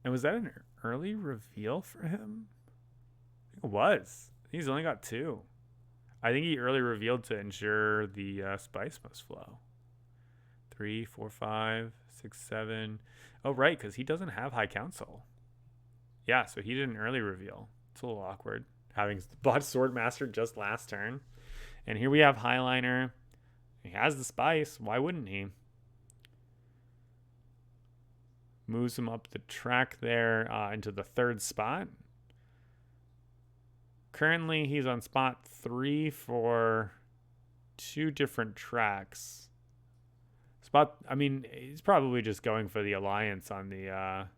And was that an early reveal for him? I think it was. He's only got 2. I think he early revealed to ensure the spice must flow. 3, 4, 5, 6, 7. Oh, right, because he doesn't have High Council. Yeah, so he did an early reveal. It's a little awkward having bought Swordmaster just last turn. And here we have Highliner. He has the spice. Why wouldn't he? Moves him up the track there into the 3rd spot. Currently, he's on spot 3 for 2 different tracks. He's probably just going for the alliance on the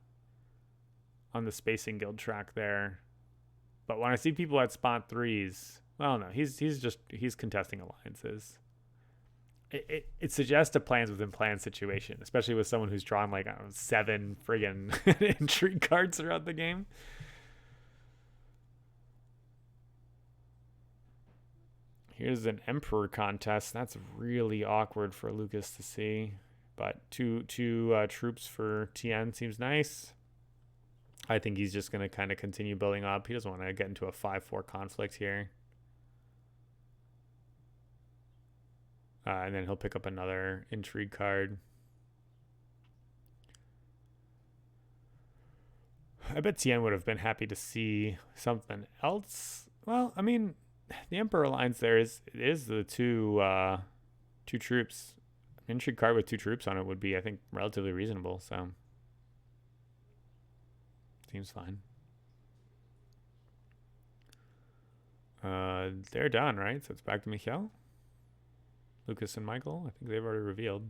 Spacing Guild track there. But when I see people at spot 3s, well, no, he's contesting alliances. It suggests a plans within plans situation, especially with someone who's drawn like 7 friggin' intrigue cards throughout the game. Here's an Emperor contest. That's really awkward for Lukas to see. But two troops for Tien seems nice. I think he's just going to kind of continue building up. He doesn't want to get into a 5-4 conflict here. And then he'll pick up another intrigue card. I bet Tien would have been happy to see something else. Well, I mean, the Emperor Alliance there is the two troops. An intrigue card with 2 troops on it would be, I think, relatively reasonable. So seems fine. They're done, right? So it's back to Michel, Lukas, and Michael. I think they've already revealed.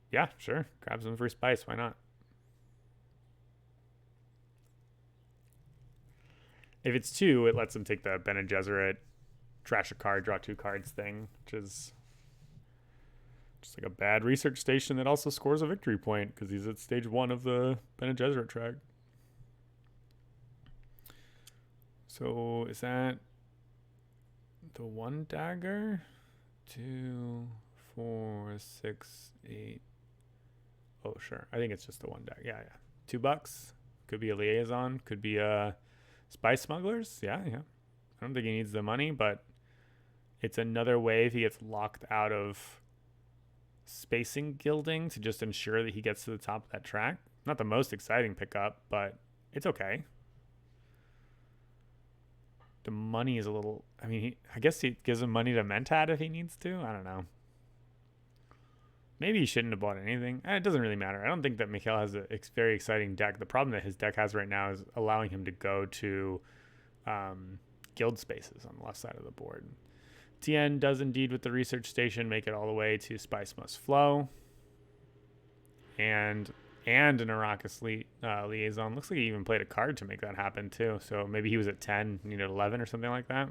Yeah, sure. Grab some for spice. Why not? If it's 2, it lets him take the Bene Gesserit, trash a card, draw 2 cards thing, which is just like a bad research station that also scores a victory point because he's at stage 1 of the Bene Gesserit track. So is that the 1 dagger? 2, 4, 6, 8. Oh, sure. I think it's just the 1 dagger. Yeah. $2. Could be a liaison. Could be a Spice Smugglers. Yeah. I don't think he needs the money, but it's another way if he gets locked out of Spacing Guilding to just ensure that he gets to the top of that track. Not the most exciting pickup, but it's okay. The money is a little... I guess he gives him money to Mentat if he needs to. I don't know. Maybe he shouldn't have bought anything. It doesn't really matter. I don't think that Michel has a very exciting deck. The problem that his deck has right now is allowing him to go to guild spaces on the left side of the board. Tien does indeed, with the research station, make it all the way to Spice Must Flow. And an Arrakis liaison. Looks like he even played a card to make that happen, too. So maybe he was at 10, needed 11 or something like that.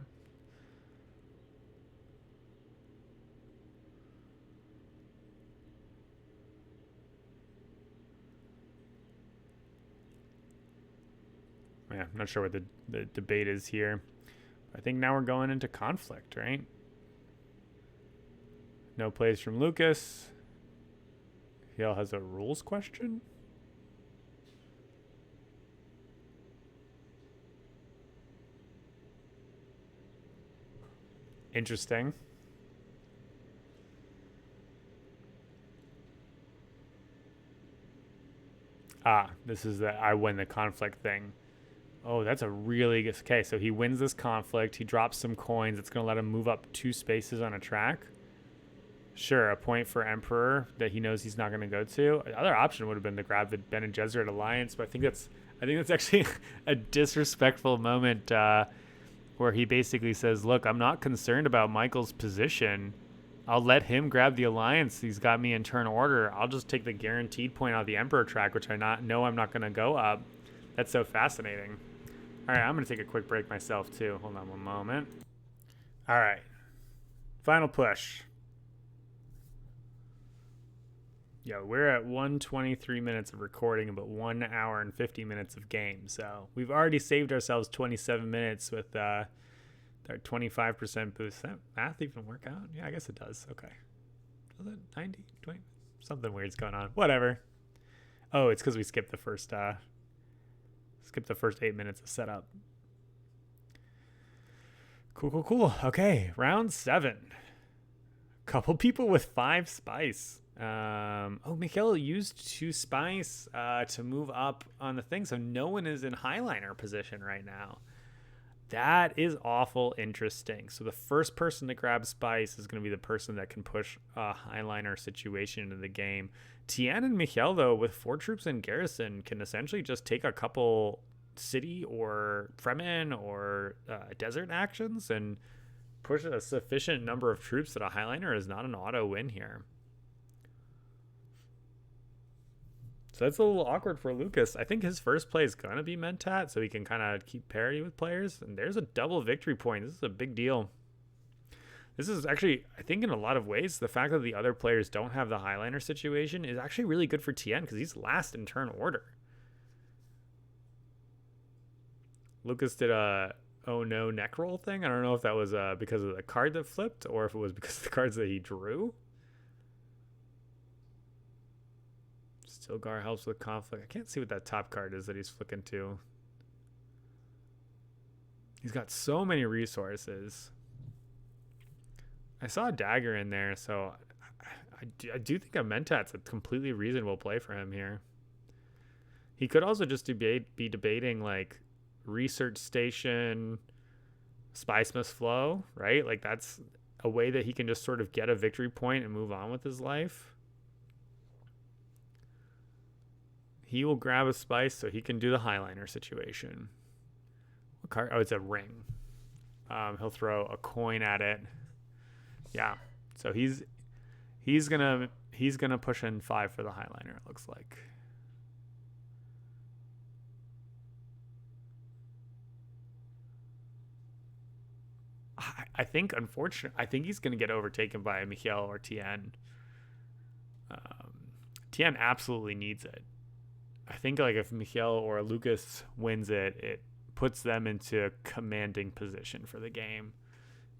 Yeah, I'm not sure what the debate is here. I think now we're going into conflict, right? No plays from Lukas. Michel has a rules question. Interesting. This is the I win the conflict thing. Oh, that's a really good... Okay, so he wins this conflict. He drops some coins. It's going to let him move up 2 spaces on a track. Sure, a point for Emperor that he knows he's not going to go to. The other option would have been to grab the Bene Gesserit alliance, but I think that's actually a disrespectful moment where he basically says, look, I'm not concerned about Michael's position. I'll let him grab the alliance. He's got me in turn order. I'll just take the guaranteed point out of the Emperor track, which know I'm not going to go up. That's so fascinating. All right, I'm going to take a quick break myself, too. Hold on one moment. All right. Final push. Yo, we're at 123 minutes of recording, about 1 hour and 50 minutes of game. So we've already saved ourselves 27 minutes with our 25% boost. Does that math even work out? Yeah, I guess it does. Okay. Was it 90, 20? Something weird's going on. Whatever. Oh, it's because we skipped the first 8 minutes of setup. Cool. Okay, round 7. Couple people with 5 spice. Michel used 2 spice to move up on the thing, so no one is in highliner position right now. That is awful interesting. So the first person to grab spice is going to be the person that can push a highliner situation into the game. Tien and Michel, though, with 4 troops in garrison, can essentially just take a couple city or Fremen or desert actions and push a sufficient number of troops that a highliner is not an auto win here. So that's a little awkward for Lukas. I think his first play is going to be Mentat, so he can kind of keep parity with players. And there's a double victory point. This is a big deal. This is actually, I think in a lot of ways, the fact that the other players don't have the highliner situation is actually really good for Tien because he's last in turn order. Lukas did a oh no neck roll thing. I don't know if that was because of the card that flipped or if it was because of the cards that he drew. Stilgar helps with conflict. I can't see what that top card is that he's flicking to. He's got so many resources. I saw a dagger in there, so I do think a Mentat's a completely reasonable play for him here. He could also just be debating like research station, spice must flow, right? Like that's a way that he can just sort of get a victory point and move on with his life. He will grab a spice so he can do the highliner situation. What card? Oh, it's a ring. He'll throw a coin at it. Yeah. So he's gonna push in 5 for the highliner, it looks like. I think, unfortunately, I think he's gonna get overtaken by Michel or Tien. Tien absolutely needs it. I think like if Michel or Lukas wins it, it puts them into a commanding position for the game.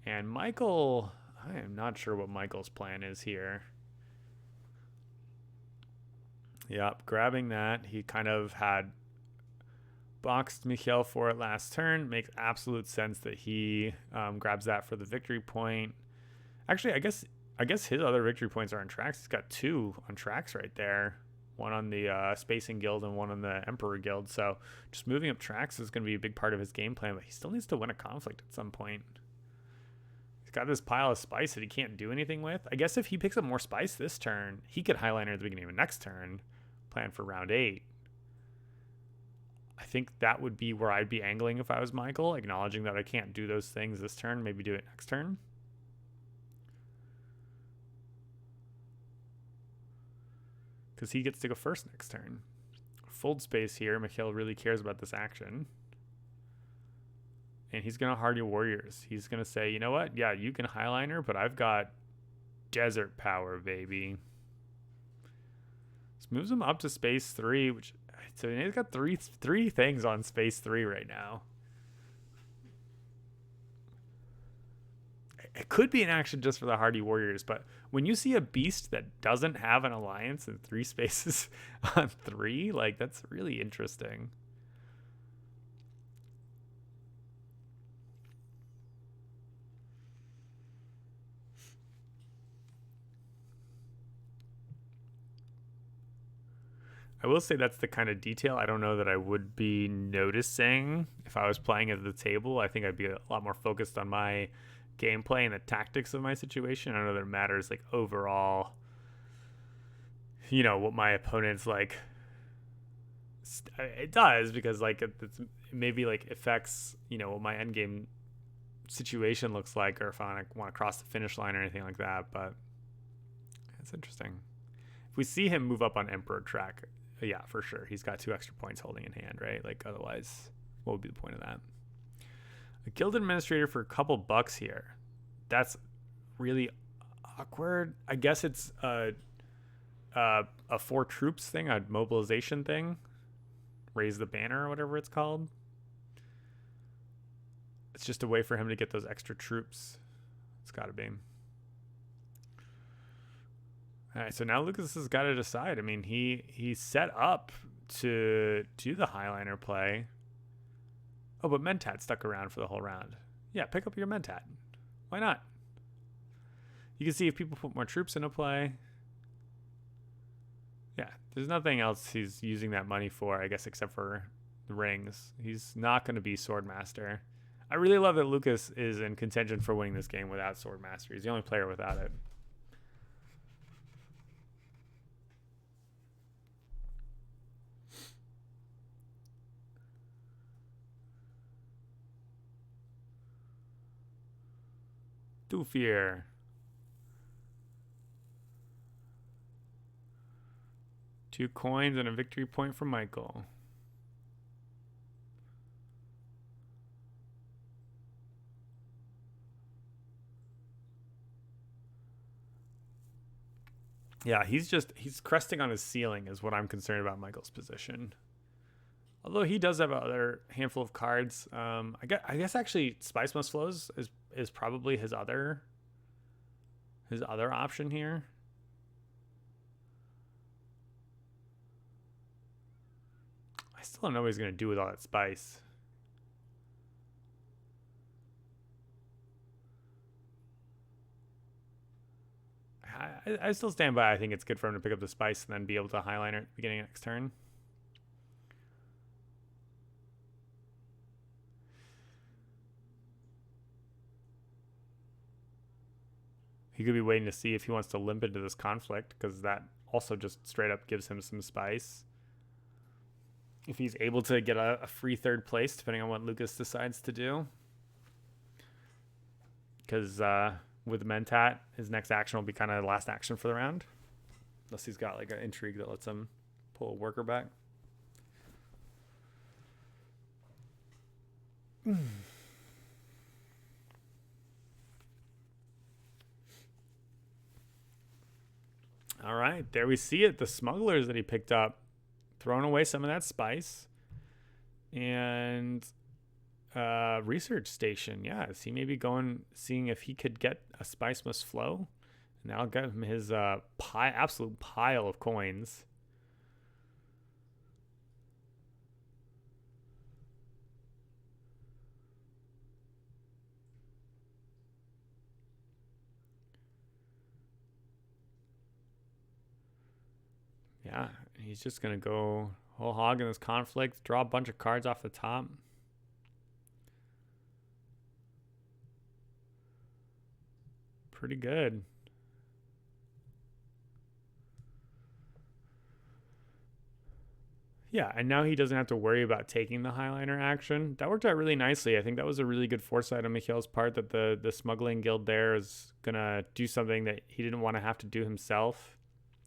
And Michael, I am not sure what Michael's plan is here. Yep, grabbing that. He kind of had boxed Michel for it last turn. Makes absolute sense that he grabs that for the victory point. Actually, I guess his other victory points are on tracks. He's got 2 on tracks right there. One on the Spacing Guild and one on the Emperor Guild. So just moving up tracks is going to be a big part of his game plan, but he still needs to win a conflict at some point. He's got this pile of spice that he can't do anything with. I guess if he picks up more spice this turn, he could highliner at the beginning of next turn, plan for round 8. I think that would be where I'd be angling if I was Michael, acknowledging that I can't do those things this turn, maybe do it next turn. Because he gets to go first next turn. Fold space here. Michel really cares about this action. And he's going to hard your warriors. He's going to say, you know what? Yeah, you can highliner, but I've got desert power, baby. This moves him up to space 3, which so he's got three things on space 3 right now. It could be an action just for the hardy warriors, but when you see a beast that doesn't have an alliance in 3 spaces on 3, like that's really interesting. I will say that's the kind of detail I don't know that I would be noticing if I was playing at the table. I think I'd be a lot more focused on my gameplay and the tactics of my situation. I don't know that it matters like overall, you know, what my opponent's like. It does, because like it's maybe like affects, you know, what my endgame situation looks like, or if I want to cross the finish line or anything like that. But it's interesting. If we see him move up on Emperor track, yeah, for sure, he's got 2 extra points holding in hand, right? Like otherwise, what would be the point of that? A guild administrator for a couple bucks here. That's really awkward. I guess it's a 4 troops thing, a mobilization thing. Raise the banner or whatever it's called. It's just a way for him to get those extra troops. It's got to be. All right, so now Lukas has got to decide. I mean, he's set up to do the Highliner play. Oh, but Mentat stuck around for the whole round. Yeah, pick up your Mentat. Why not? You can see if people put more troops into play. Yeah, there's nothing else he's using that money for, I guess, except for the rings. He's not going to be Swordmaster. I really love that Lukas is in contention for winning this game without Swordmaster. He's the only player without it. Doofier. 2 coins and a victory point for Michael. Yeah, he's cresting on his ceiling is what I'm concerned about Michael's position. Although he does have another handful of cards. I guess actually Spice Must Flows is probably his other option here. I still don't know what he's going to do with all that spice. I still stand by. I think it's good for him to pick up the spice and then be able to Highliner at the beginning of next turn. He could be waiting to see if he wants to limp into this conflict, because that also just straight up gives him some spice. If he's able to get a free third place, depending on what Lukas decides to do. Because with Mentat, his next action will be kind of the last action for the round. Unless he's got like an intrigue that lets him pull a worker back. All right, there we see it. The smugglers that he picked up, throwing away some of that spice. And research station. Yeah, is he maybe seeing if he could get a Spice Must Flow? And that'll get him his absolute pile of coins. Yeah, he's just going to go whole hog in this conflict, draw a bunch of cards off the top. Pretty good. Yeah, and now he doesn't have to worry about taking the Highliner action. That worked out really nicely. I think that was a really good foresight on Michel's part, that the smuggling guild there is going to do something that he didn't want to have to do himself.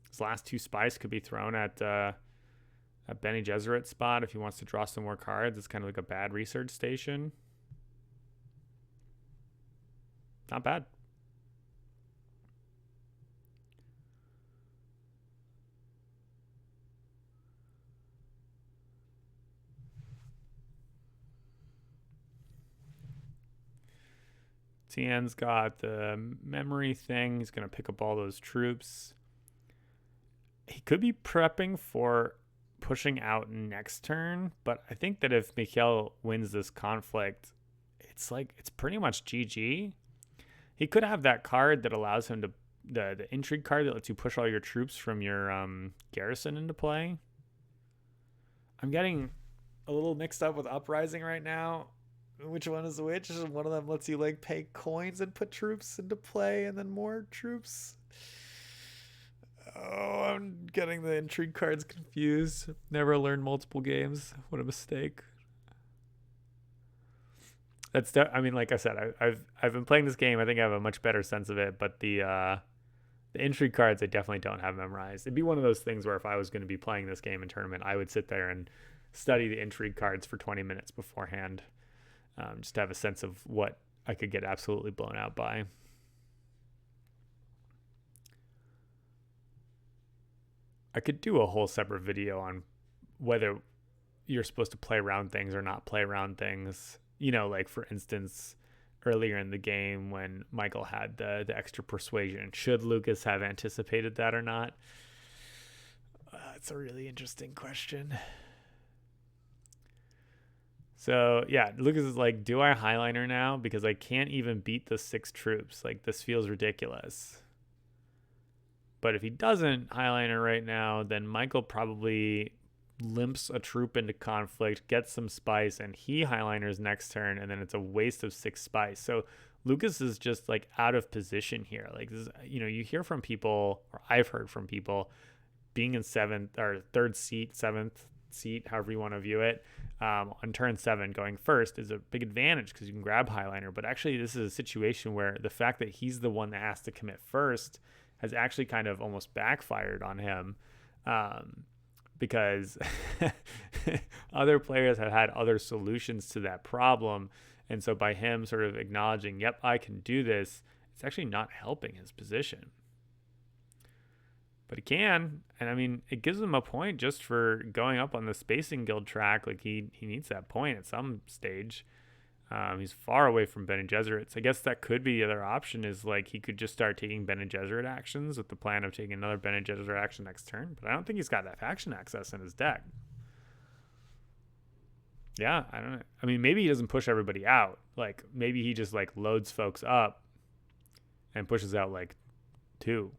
His last 2 spice could be thrown at Bene Gesserit spot if he wants to draw some more cards. It's kind of like a bad research station. Not bad. Tien's got the memory thing. He's going to pick up all those troops. He could be prepping for pushing out next turn, but I think that if Michel wins this conflict, it's pretty much GG. He could have that card that allows him to, the intrigue card that lets you push all your troops from your garrison into play. I'm getting a little mixed up with Uprising right now. Which one is which? One of them lets you like pay coins and put troops into play and then more troops. Oh, I'm getting the intrigue cards confused. Never learned multiple games. What a mistake. I mean, like I said, I've been playing this game. I think I have a much better sense of it, but the intrigue cards I definitely don't have memorized. It'd be one of those things where if I was going to be playing this game in tournament, I would sit there and study the intrigue cards for 20 minutes beforehand. Just to have a sense of what I could get absolutely blown out by. I could do a whole separate video on whether you're supposed to play around things or not play around things. You know, like for instance, earlier in the game when Michael had the extra persuasion. Should Lukas have anticipated that or not? It's a really interesting question. So yeah, Lukas is like, do I highliner now? Because I can't even beat the 6 troops. Like, this feels ridiculous. But if he doesn't highliner right now, then Michael probably limps a troop into conflict, gets some spice, and he highliners next turn, and then it's a waste of 6 spice. So Lukas is just like out of position here. Like, this is, you hear from people, or I've heard from people, being in 7th or 3rd seat, 7th seat, however you want to view it, on turn 7 going first is a big advantage because you can grab highliner. But actually, this is a situation where the fact that he's the one that has to commit first has actually kind of almost backfired on him, because other players have had other solutions to that problem. And so by him sort of acknowledging, yep, I can do this, it's actually not helping his position. But he can, and I mean, it gives him a point just for going up on the Spacing Guild track. Like, he needs that point at some stage. He's far away from Bene Gesserit. So I guess that could be the other option, is like he could just start taking Bene Gesserit actions with the plan of taking another Bene Gesserit action next turn. But I don't think he's got that faction access in his deck. Yeah, I don't know. I mean, maybe he doesn't push everybody out. Like, maybe he just like loads folks up and pushes out like 2.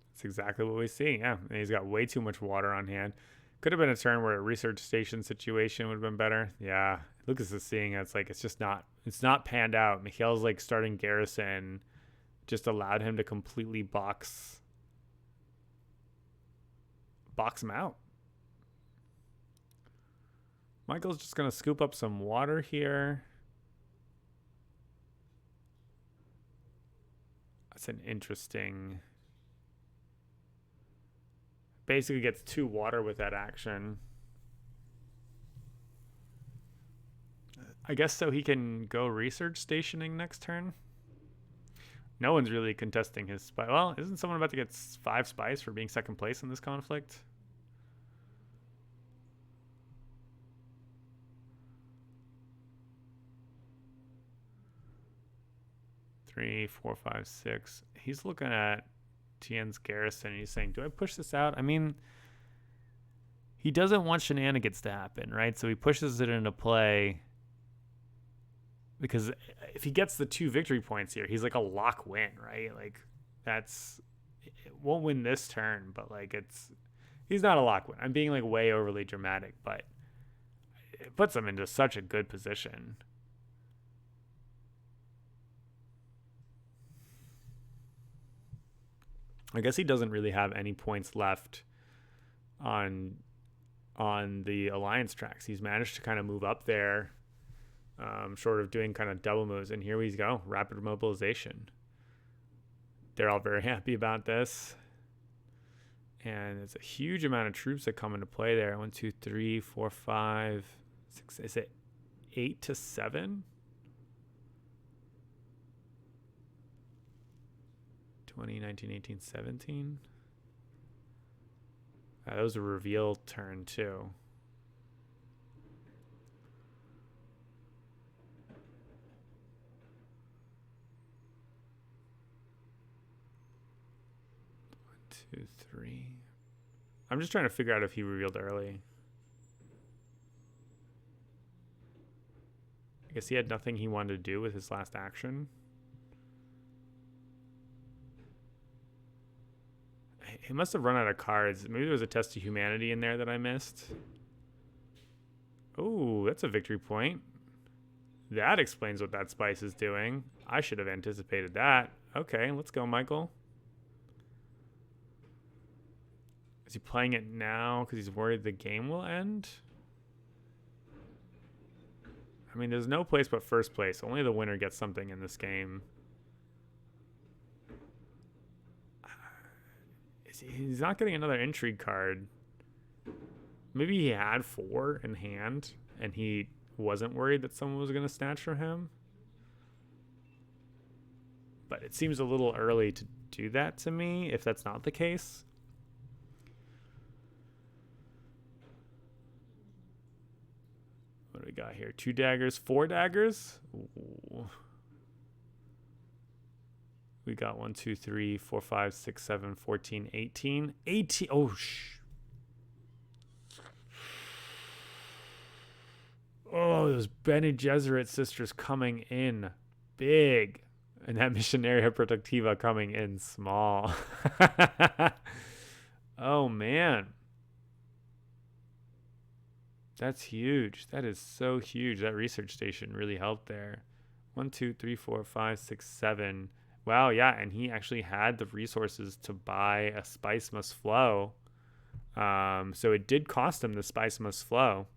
That's exactly what we see. Yeah, and he's got way too much water on hand. Could have been a turn where a research station situation would have been better. Yeah, Lukas is seeing it. It's not panned out. Michel's like starting garrison just allowed him to completely box him out. Michael's just going to scoop up some water here. That's an interesting... Basically gets 2 water with that action. I guess so he can go research stationing next turn. No one's really contesting his spice. Well, isn't someone about to get 5 spice for being second place in this conflict? Three, 4, 5, 6. He's looking at Tien's garrison, and he's saying, do I push this out? I mean, he doesn't want shenanigans to happen, right? So he pushes it into play, because if he gets the 2 victory points here, he's like a lock win, right? Like, it won't win this turn, but like, he's not a lock win. I'm being like way overly dramatic, but it puts him into such a good position. I guess he doesn't really have any points left on the alliance tracks. He's managed to kind of move up there, short of doing kind of double moves. And here we go, rapid mobilization. They're all very happy about this. And it's a huge amount of troops that come into play there. 1, 2, 3, 4, 5, 6. Is it 8 to 7? 20, 19, 18, 17. That was a reveal turn too. One, 2, 3. I'm just trying to figure out if he revealed early. I guess he had nothing he wanted to do with his last action. He must have run out of cards. Maybe there was a test of humanity in there that I missed. Oh, that's a victory point. That explains what that spice is doing. I should have anticipated that. Okay, let's go, Michael. Is he playing it now because he's worried the game will end? I mean, there's no place but first place. Only the winner gets something in this game. He's not getting another intrigue card. Maybe he had 4 in hand and he wasn't worried that someone was going to snatch from him. But it seems a little early to do that to me, if that's not the case. What do we got here? 2 daggers, 4 daggers? Ooh. We got 1, 2, 3, 4, 5, 6, 7, 14, 18. 18. Oh, Oh, those Bene Gesserit sisters coming in big. And that Missionaria Protectiva coming in small. Oh, man. That's huge. That is so huge. That research station really helped there. 1, 2, 3, 4, 5, 6, 7. Wow, yeah, and he actually had the resources to buy a Spice Must Flow. So it did cost him the Spice Must Flow.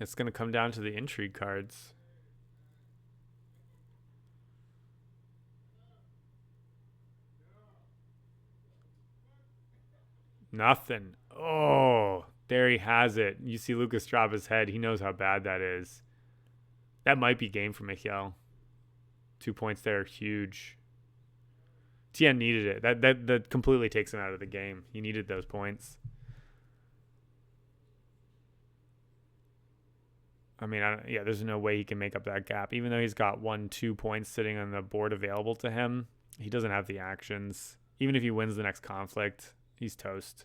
It's going to come down to the intrigue cards. Nothing. Oh, there he has it. You see Lukas drop his head. He knows how bad that is. That might be game for Michel. 2 points there, huge. Tien needed it. That completely takes him out of the game. He needed those points. I mean, yeah, there's no way he can make up that gap. Even though he's got 1, 2 points sitting on the board available to him, he doesn't have the actions. Even if he wins the next conflict, he's toast.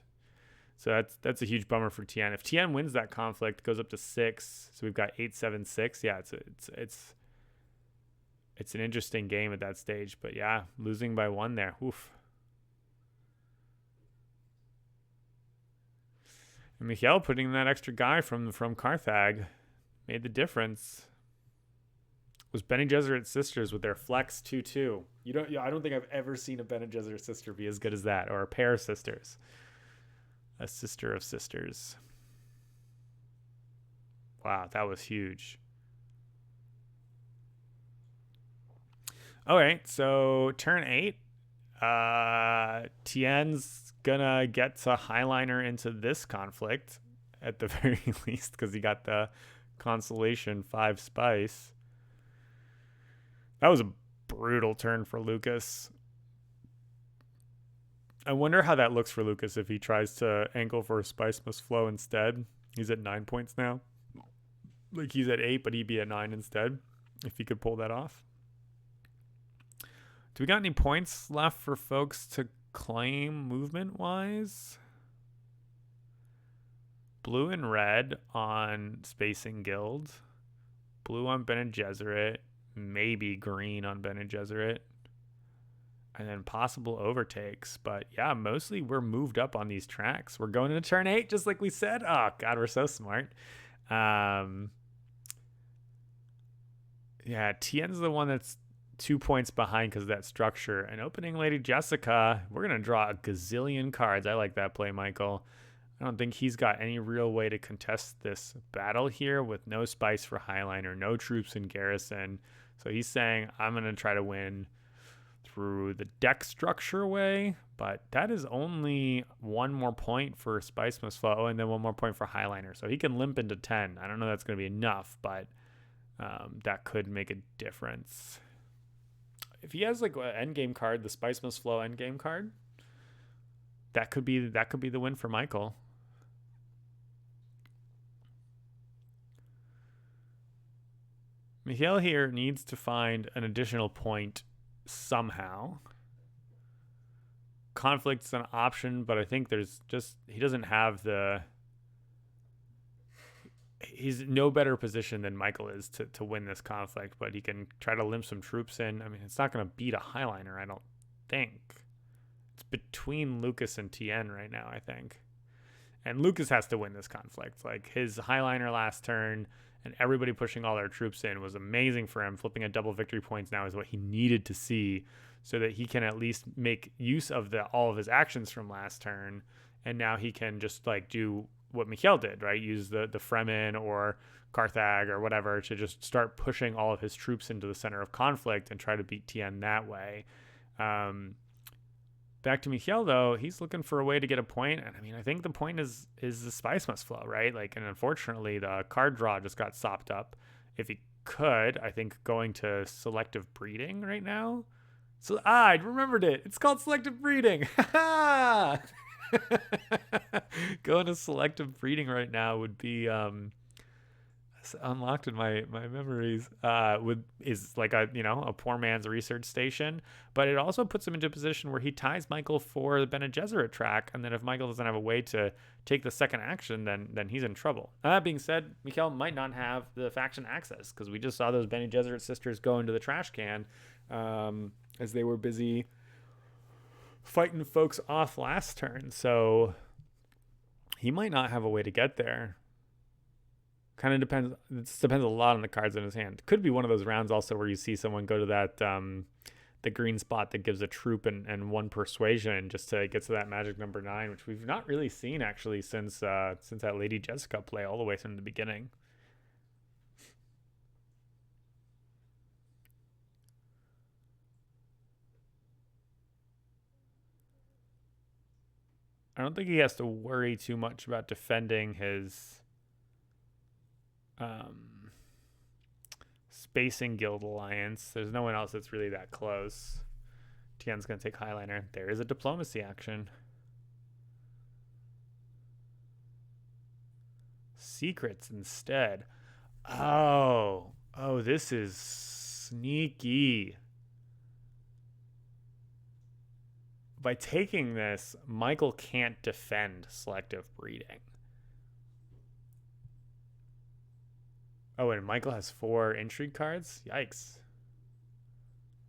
So that's a huge bummer for Tien. If Tien wins that conflict, goes up to 6. So we've got 8, 7, 6. Yeah, it's an interesting game at that stage. But yeah, losing by 1 there. Oof. And Michel putting that extra guy from Carthag made the difference. It was Bene Gesserit sisters with their flex 2/2. I don't think I've ever seen a Bene Gesserit sister be as good as that, or a pair of sisters. A sister of sisters. Wow, that was huge. All right, so turn 8. Tien's gonna get to highliner into this conflict at the very least, because he got the consolation 5 spice. That was a brutal turn for Lukas. I wonder how that looks for Lukas if he tries to angle for a Spice Must Flow instead. He's at 9 points now. Like, he's at 8, but he'd be at 9 instead if he could pull that off. Do we got any points left for folks to claim movement-wise? Blue and red on Spacing Guild. Blue on Bene Gesserit. Maybe green on Bene Gesserit. And then possible overtakes. But yeah, mostly we're moved up on these tracks. We're going into turn 8, just like we said. Oh, God, we're so smart. Yeah, Tien's the one that's 2 points behind because of that structure. And opening Lady Jessica, we're going to draw a gazillion cards. I like that play, Michael. I don't think he's got any real way to contest this battle here with no spice for highliner, no troops in garrison. So he's saying, I'm going to try to win through the deck structure way, but that is only 1 more point for Spice Must Flow and then 1 more point for highliner. So he can limp into 10. I don't know if that's going to be enough, but that could make a difference. If he has like an endgame card, the Spice Must Flow endgame card, that could be the win for Michael. Michel here needs to find an additional point somehow. Conflict's an option, but I think he doesn't have he's no better position than Michael is to win this conflict, but he can try to limp some troops in. I mean, it's not going to beat a highliner, I don't think. It's between Lukas and Tien right now, I think. And Lukas has to win this conflict. Like, his highliner last turn and everybody pushing all their troops in was amazing for him. Flipping a double victory points now is what he needed to see so that he can at least make use of all of his actions from last turn. And now he can just like do what Michel did, right? Use the Fremen or Carthag or whatever to just start pushing all of his troops into the center of conflict and try to beat Tien that way. Back to Michel, though, he's looking for a way to get a point. And I mean, I think the point is the Spice Must Flow, right? Like, and unfortunately, the card draw just got sopped up. If he could, I think, going to selective breeding right now. So I remembered it. It's called selective breeding. Going to selective breeding right now would be unlocked in my memories. Is like a poor man's research station, but it also puts him into a position where he ties Michael for the Bene Gesserit track, and then if Michael doesn't have a way to take the second action, then he's in trouble. That being said, Michel might not have the faction access because we just saw those Bene Gesserit sisters go into the trash can as they were busy fighting folks off last turn. So he might not have a way to get there. Kind of depends. It depends a lot on the cards in his hand. Could be one of those rounds also where you see someone go to that the green spot that gives a troop and one persuasion just to get to that magic number 9, which we've not really seen actually since that Lady Jessica play all the way from the beginning. I don't think he has to worry too much about defending his Spacing Guild Alliance. There's no one else that's really that close. Tien's going to take Highliner. There is a diplomacy action. Secrets instead. Oh, this is sneaky. By taking this, Michael can't defend selective breeding. Oh, and Michael has 4 intrigue cards? Yikes.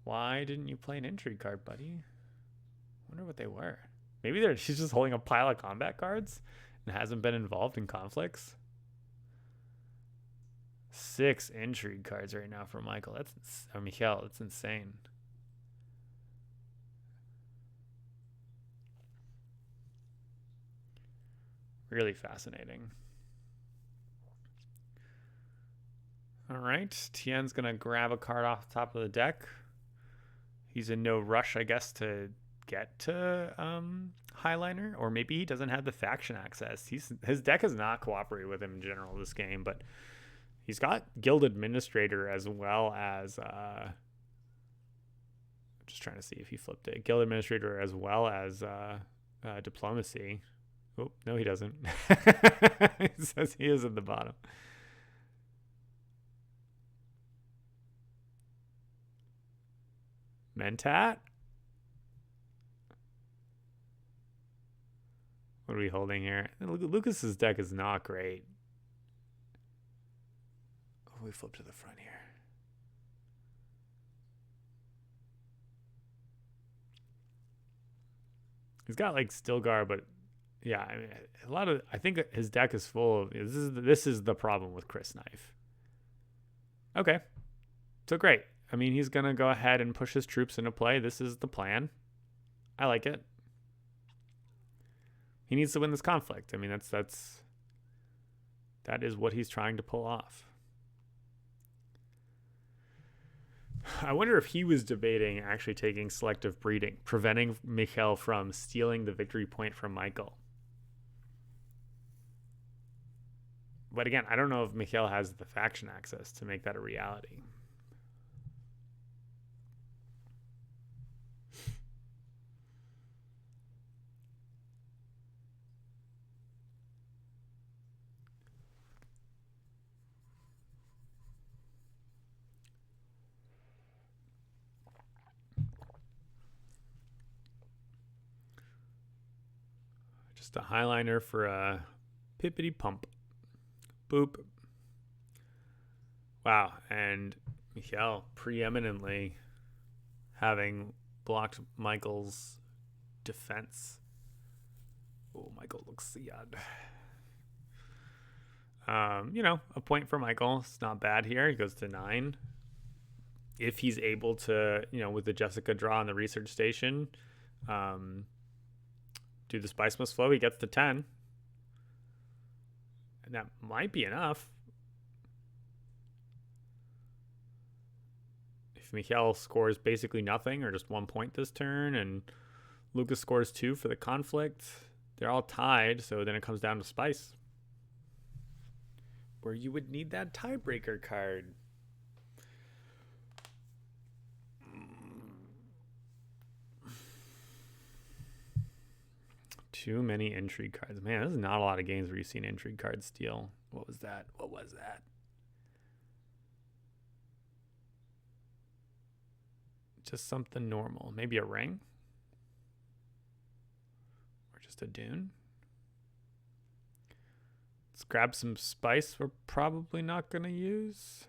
Why didn't you play an intrigue card, buddy? I wonder what they were. Maybe she's just holding a pile of combat cards and hasn't been involved in conflicts. 6 intrigue cards right now for Michael. Michel. That's insane. Really fascinating. All right, Tien's going to grab a card off the top of the deck. He's in no rush, I guess, to get to Highliner, or maybe he doesn't have the faction access. His deck has not cooperated with him in general this game, but he's got Guild Administrator as well as... I'm just trying to see if he flipped it. Guild Administrator as well as Diplomacy. Oh, no, he doesn't. He says he is at the bottom. Mentat? What are we holding here? Lucas's deck is not great. Oh, we flip to the front here. He's got like Stilgar, but yeah, I mean, I think his deck is full of this is the problem with Chris Knife. Okay. So great. I mean, he's going to go ahead and push his troops into play. This is the plan. I like it. He needs to win this conflict. I mean, that is what he's trying to pull off. I wonder if he was debating actually taking selective breeding, preventing Michel from stealing the victory point from Michael. But again, I don't know if Michel has the faction access to make that a reality. Just a Highliner for a pippity pump. Boop. Wow, and Michel preeminently having blocked Michael's defense. Oh, Michael looks sad. A point for Michael. It's not bad here. He goes to 9. If he's able to, with the Jessica draw on the research station, do the Spice Must Flow, he gets to 10. And that might be enough. If Michel scores basically nothing or just 1 point this turn and Lukas scores 2 for the conflict, they're all tied, so then it comes down to Spice, where you would need that tiebreaker card. Too many intrigue cards. Man, there's not a lot of games where you've seen intrigue cards steal. What was that? Just something normal. Maybe a ring? Or just a Dune? Let's grab some spice we're probably not going to use.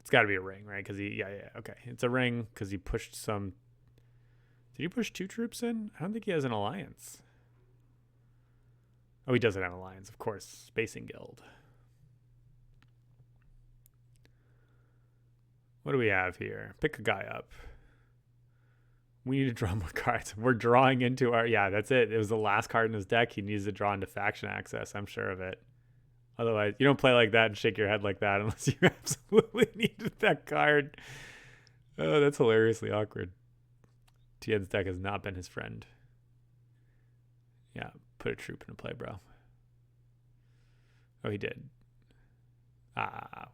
It's got to be a ring, right? Because okay. It's a ring because he pushed some... Did he push 2 troops in? I don't think he has an alliance. Oh, he doesn't have an alliance, of course. Spacing Guild. What do we have here? Pick a guy up. We need to draw more cards. We're drawing into our... Yeah, that's it. It was the last card in his deck. He needs to draw into faction access. I'm sure of it. Otherwise, you don't play like that and shake your head like that unless you absolutely needed that card. Oh, that's hilariously awkward. Tien's deck has not been his friend. Yeah, put a troop into play, bro. Oh, he did.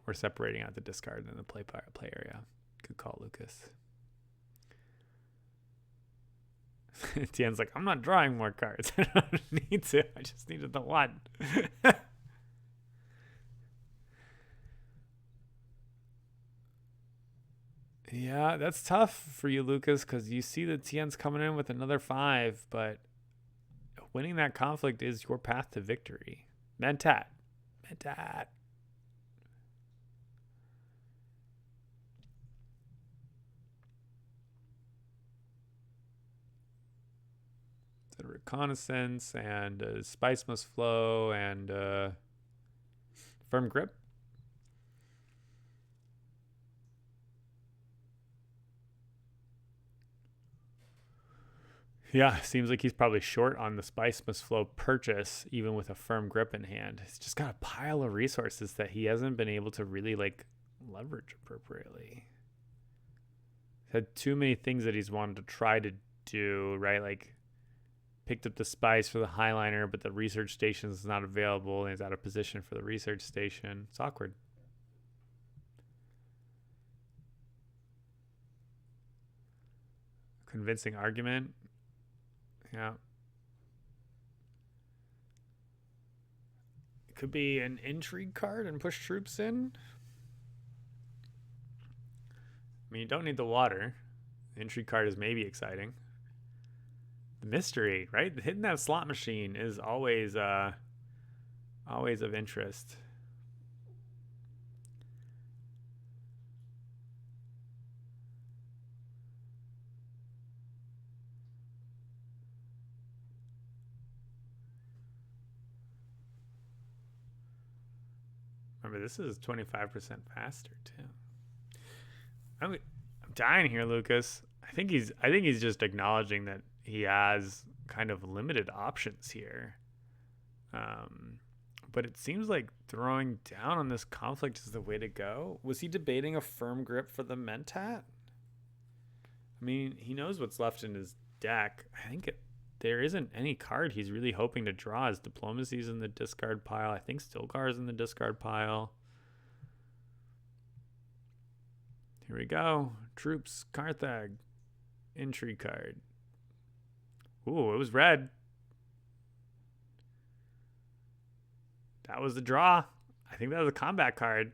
We're separating out the discard in the play area. Good call, Lukas. Tien's like, I'm not drawing more cards. I don't need to. I just needed the one. Yeah, that's tough for you, Lukas, because you see that Tien's coming in with another 5, but winning that conflict is your path to victory. Mentat. Is it reconnaissance and spice must flow and firm grip? Yeah, seems like he's probably short on the Spice Must Flow purchase, even with a firm grip in hand. He's just got a pile of resources that he hasn't been able to really, leverage appropriately. He's had too many things that he's wanted to try to do, right? Picked up the Spice for the Highliner, but the research station is not available, and he's out of position for the research station. It's awkward. Convincing argument. Yeah. It could be an intrigue card and push troops in. I mean, you don't need the water. The intrigue card is maybe exciting. The mystery, right? Hitting that slot machine is always of interest. Remember, this is 25% faster too. I'm dying here, Lukas. I think he's just acknowledging that he has kind of limited options here. But it seems like throwing down on this conflict is the way to go. Was he debating a firm grip for the Mentat? I mean, he knows what's left in his deck. I think there isn't any card he's really hoping to draw. His Diplomacy's in the discard pile. I think Stilgar's in the discard pile. Here we go. Troops, Carthag. Intrigue card. Ooh, it was red. That was the draw. I think that was a combat card.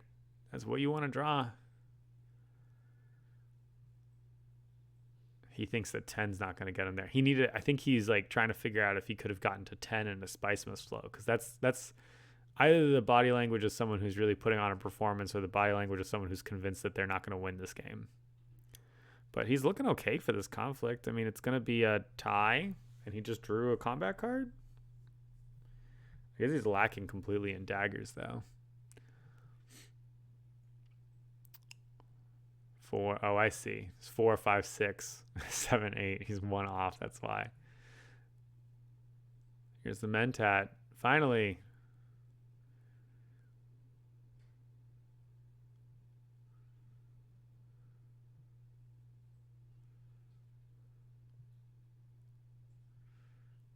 That's what you want to draw. He thinks that 10's not going to get him there. I think he's trying to figure out if he could have gotten to 10 and a Spice Must Flow, because that's either the body language of someone who's really putting on a performance or the body language of someone who's convinced that they're not going to win this game. But he's looking okay for this conflict. I mean, it's going to be a tie, and he just drew a combat card. I guess he's lacking completely in daggers, though. Oh, I see. It's 4, 5, 6, 7, 8. He's 1 off. That's why. Here's the Mentat. Finally.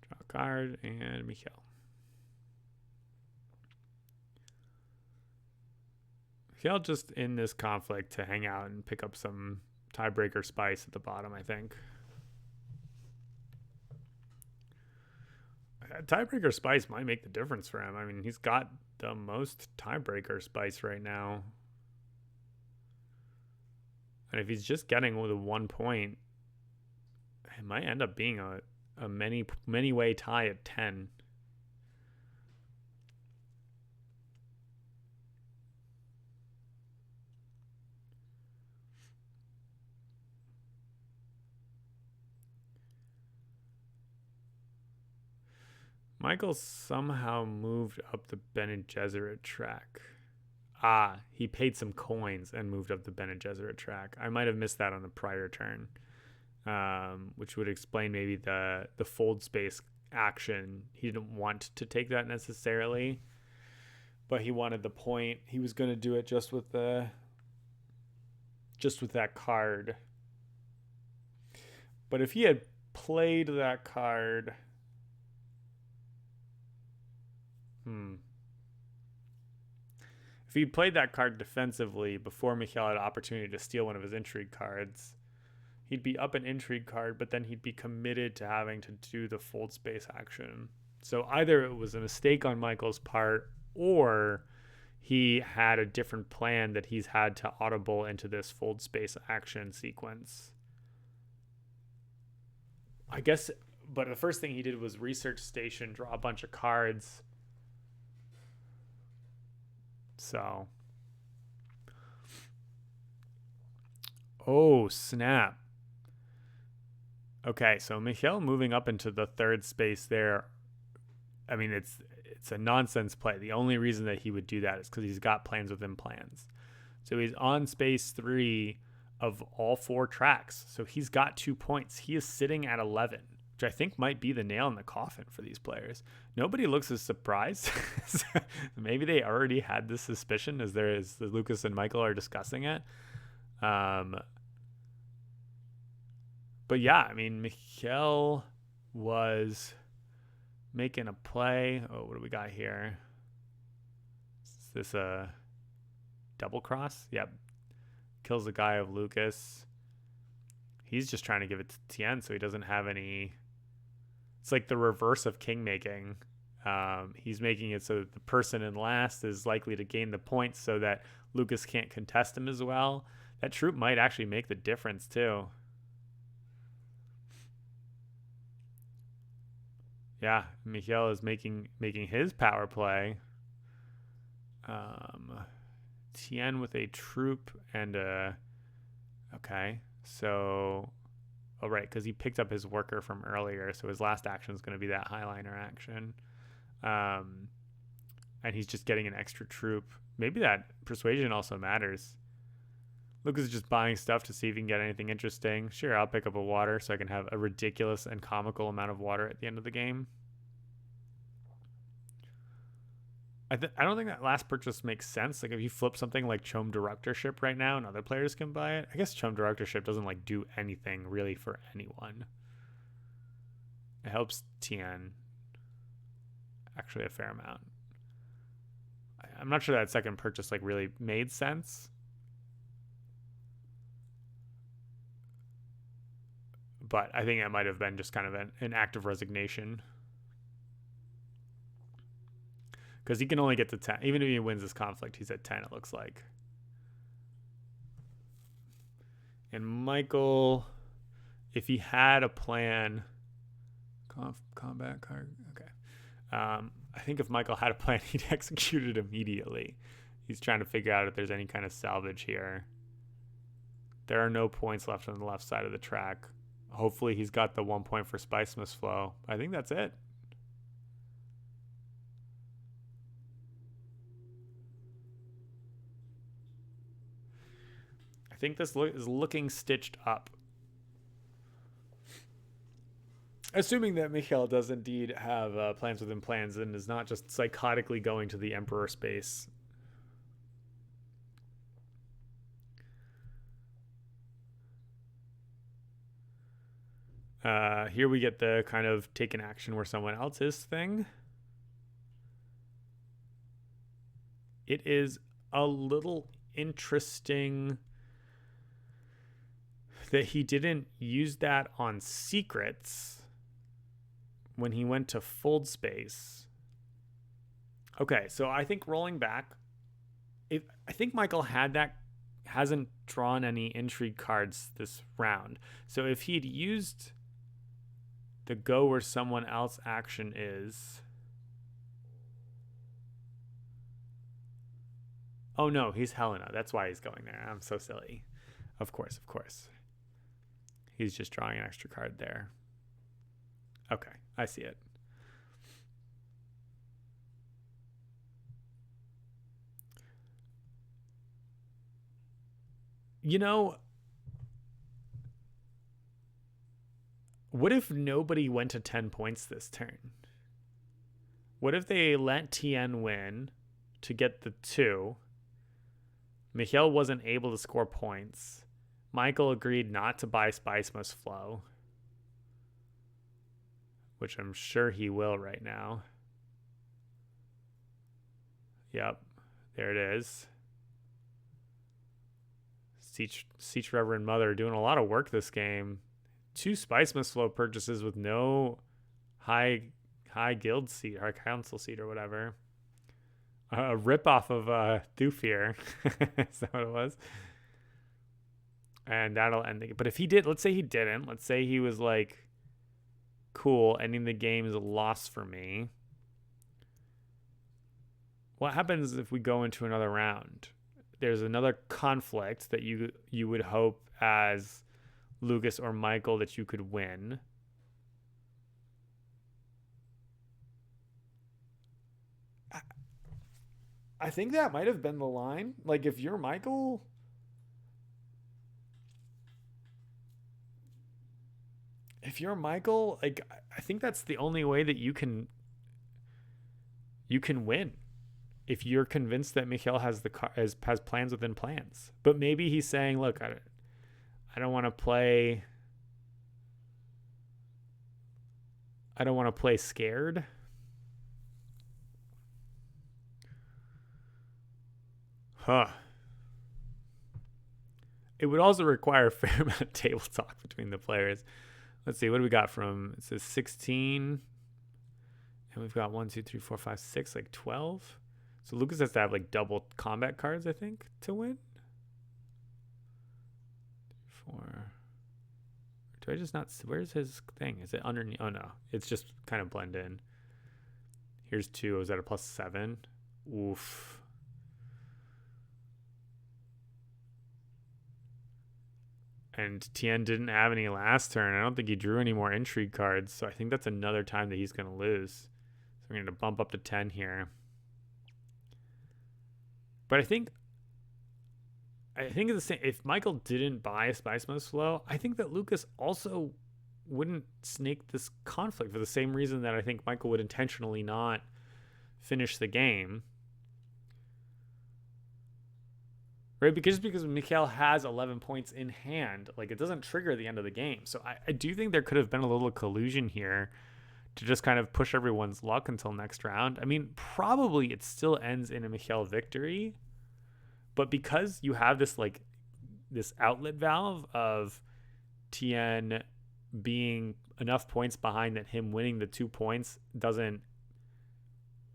Draw a card and Michel. Michel just in this conflict to hang out and pick up some tiebreaker spice at the bottom, I think. tiebreaker spice might make the difference for him. I mean, he's got the most tiebreaker spice right now. And if he's just getting with a 1 point, it might end up being a many way tie at 10. Michael somehow moved up the Bene Gesserit track. He paid some coins and moved up the Bene Gesserit track. I might have missed that on the prior turn, which would explain maybe the fold space action. He didn't want to take that necessarily, but he wanted the point. He was going to do it just with that card. But if he had played that card, if he'd played that card defensively before Michel had an opportunity to steal one of his intrigue cards, he'd be up an intrigue card, but then he'd be committed to having to do the fold space action. So either it was a mistake on Michael's part, or he had a different plan that he's had to audible into this fold space action sequence. I guess, but the first thing he did was research station, draw a bunch of cards. So, oh snap. Okay, so Michel moving up into the third space there. I mean, it's a nonsense play. The only reason that he would do that is because he's got plans within plans. So he's on space 3 of all 4 tracks. So he's got 2 points. He is sitting at 11, which I think might be the nail in the coffin for these players. Nobody looks as surprised. Maybe they already had this suspicion as Lukas and Michael are discussing it. But yeah, I mean, Michel was making a play. Oh, what do we got here? Is this a double cross? Yep. Kills the guy of Lukas. He's just trying to give it to Tien so he doesn't have any. It's like the reverse of king making. He's making it so that the person in last is likely to gain the points so that Lukas can't contest him as well. That troop might actually make the difference too. Yeah, Michel is making his power play. Tien with a troop and a. Okay, so. Oh, right, because he picked up his worker from earlier, so his last action is going to be that highliner action. And he's just getting an extra troop. Maybe that persuasion also matters. Lukas is just buying stuff to see if he can get anything interesting. Sure, I'll pick up a water so I can have a ridiculous and comical amount of water at the end of the game. I don't think that last purchase makes sense. Like if you flip something like Chome Directorship right now and other players can buy it, I guess Chome Directorship doesn't like do anything really for anyone. It helps Tien actually a fair amount. I'm not sure that second purchase like really made sense. But I think it might have been just kind of an act of resignation. Because he can only get to 10. Even if he wins this conflict, he's at 10, it looks like. And Michael, if he had a plan... Combat card? Okay. I think if Michael had a plan, he'd execute it immediately. He's trying to figure out if there's any kind of salvage here. There are no points left on the left side of the track. Hopefully he's got the 1 point for Spice Mist Flow. I think that's it. I think this is looking stitched up. Assuming that Michel does indeed have plans within plans and is not just psychotically going to the Emperor space. Here we get the kind of taken action where someone else's thing. It is a little interesting that he didn't use that on secrets when he went to fold space. Okay, so I think rolling back, I think Michael hasn't drawn any intrigue cards this round. So if he'd used the go where someone else action is. Oh no, he's Helena. That's why he's going there. I'm so silly. Of course. He's just drawing an extra card there. Okay, I see it. You know, what if nobody went to 10 points this turn? What if they let Tien win to get the 2? Michel wasn't able to score points. Michael agreed not to buy Spice Must Flow, which I'm sure he will right now. Yep, there it is. Siege Reverend Mother doing a lot of work this game. 2 Spice Must Flow purchases with no high guild seat, or council seat, or whatever. A ripoff of Thufir. Is that what it was? And that'll end the. But if he did, let's say he didn't. Let's say he was like, cool, ending the game is a loss for me. What happens if we go into another round? There's another conflict that you would hope as Lukas or Michael that you could win. I think that might have been the line. Like, if you're Michael, like, I think that's the only way that you can win. If you're convinced that Michel has plans within plans. But maybe he's saying, look, I don't want to play. I don't want to play scared. It would also require a fair amount of table talk between the players. Let's see, what do we got from, it says 16. And we've got 1, 2, 3, 4, 5, 6, like 12. So Lukas has to have like double combat cards, I think, to win. 4. Do I just not, where's his thing? Is it underneath? Oh no, it's just kind of blend in. Here's 2. Is that a +7? Oof. And Tien didn't have any last turn. I don't think he drew any more intrigue cards. So I think that's another time that he's going to lose. So we're going to bump up to 10 here. But I think it's the same. If Michael didn't buy a Spice Must Flow, I think that Lukas also wouldn't snake this conflict for the same reason that I think Michael would intentionally not finish the game. Right, because Michel has 11 points in hand, like, it doesn't trigger the end of the game. So I do think there could have been a little collusion here to just kind of push everyone's luck until next round. I mean, probably it still ends in a Michel victory, but because you have this outlet valve of Tien being enough points behind that him winning the 2 points doesn't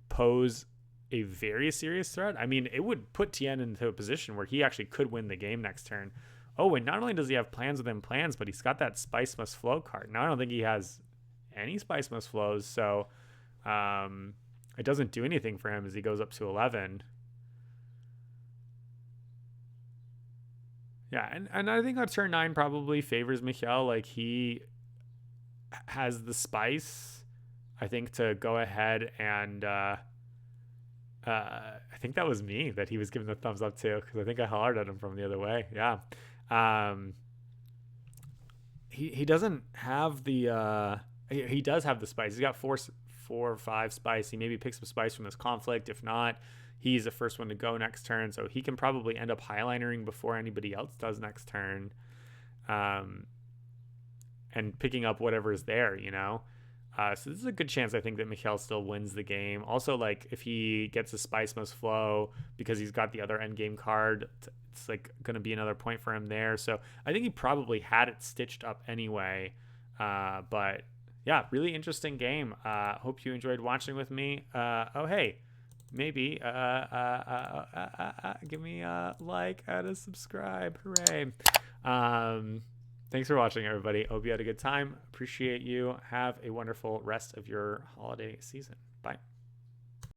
pose a very serious threat. I mean, it would put Tien into a position where he actually could win the game next turn. Oh, and not only does he have plans within plans, but he's got that Spice Must Flow card. Now, I don't think he has any Spice Must Flows, so it doesn't do anything for him as he goes up to 11. Yeah, and I think on turn 9 probably favors Michel. Like, he has the spice, I think, to go ahead and I think that was me that he was giving the thumbs up to, because I think I hollered at him from the other way. Yeah. He doesn't have the he does have the spice. He's got 4 or 5 spice. He maybe picks some spice from this conflict. If not, he's the first one to go next turn, so he can probably end up highlinering before anybody else does next turn, and picking up whatever's there, you know. So this is a good chance, I think, that Michel still wins the game. Also, like, if he gets a Spice Must Flow because he's got the other endgame card, it's like going to be another point for him there. So I think he probably had it stitched up anyway. But yeah, really interesting game. Hope you enjoyed watching with me. Oh, hey, maybe give me a like and a subscribe. Hooray. Thanks for watching, everybody. Hope you had a good time. Appreciate you. Have a wonderful rest of your holiday season. Bye.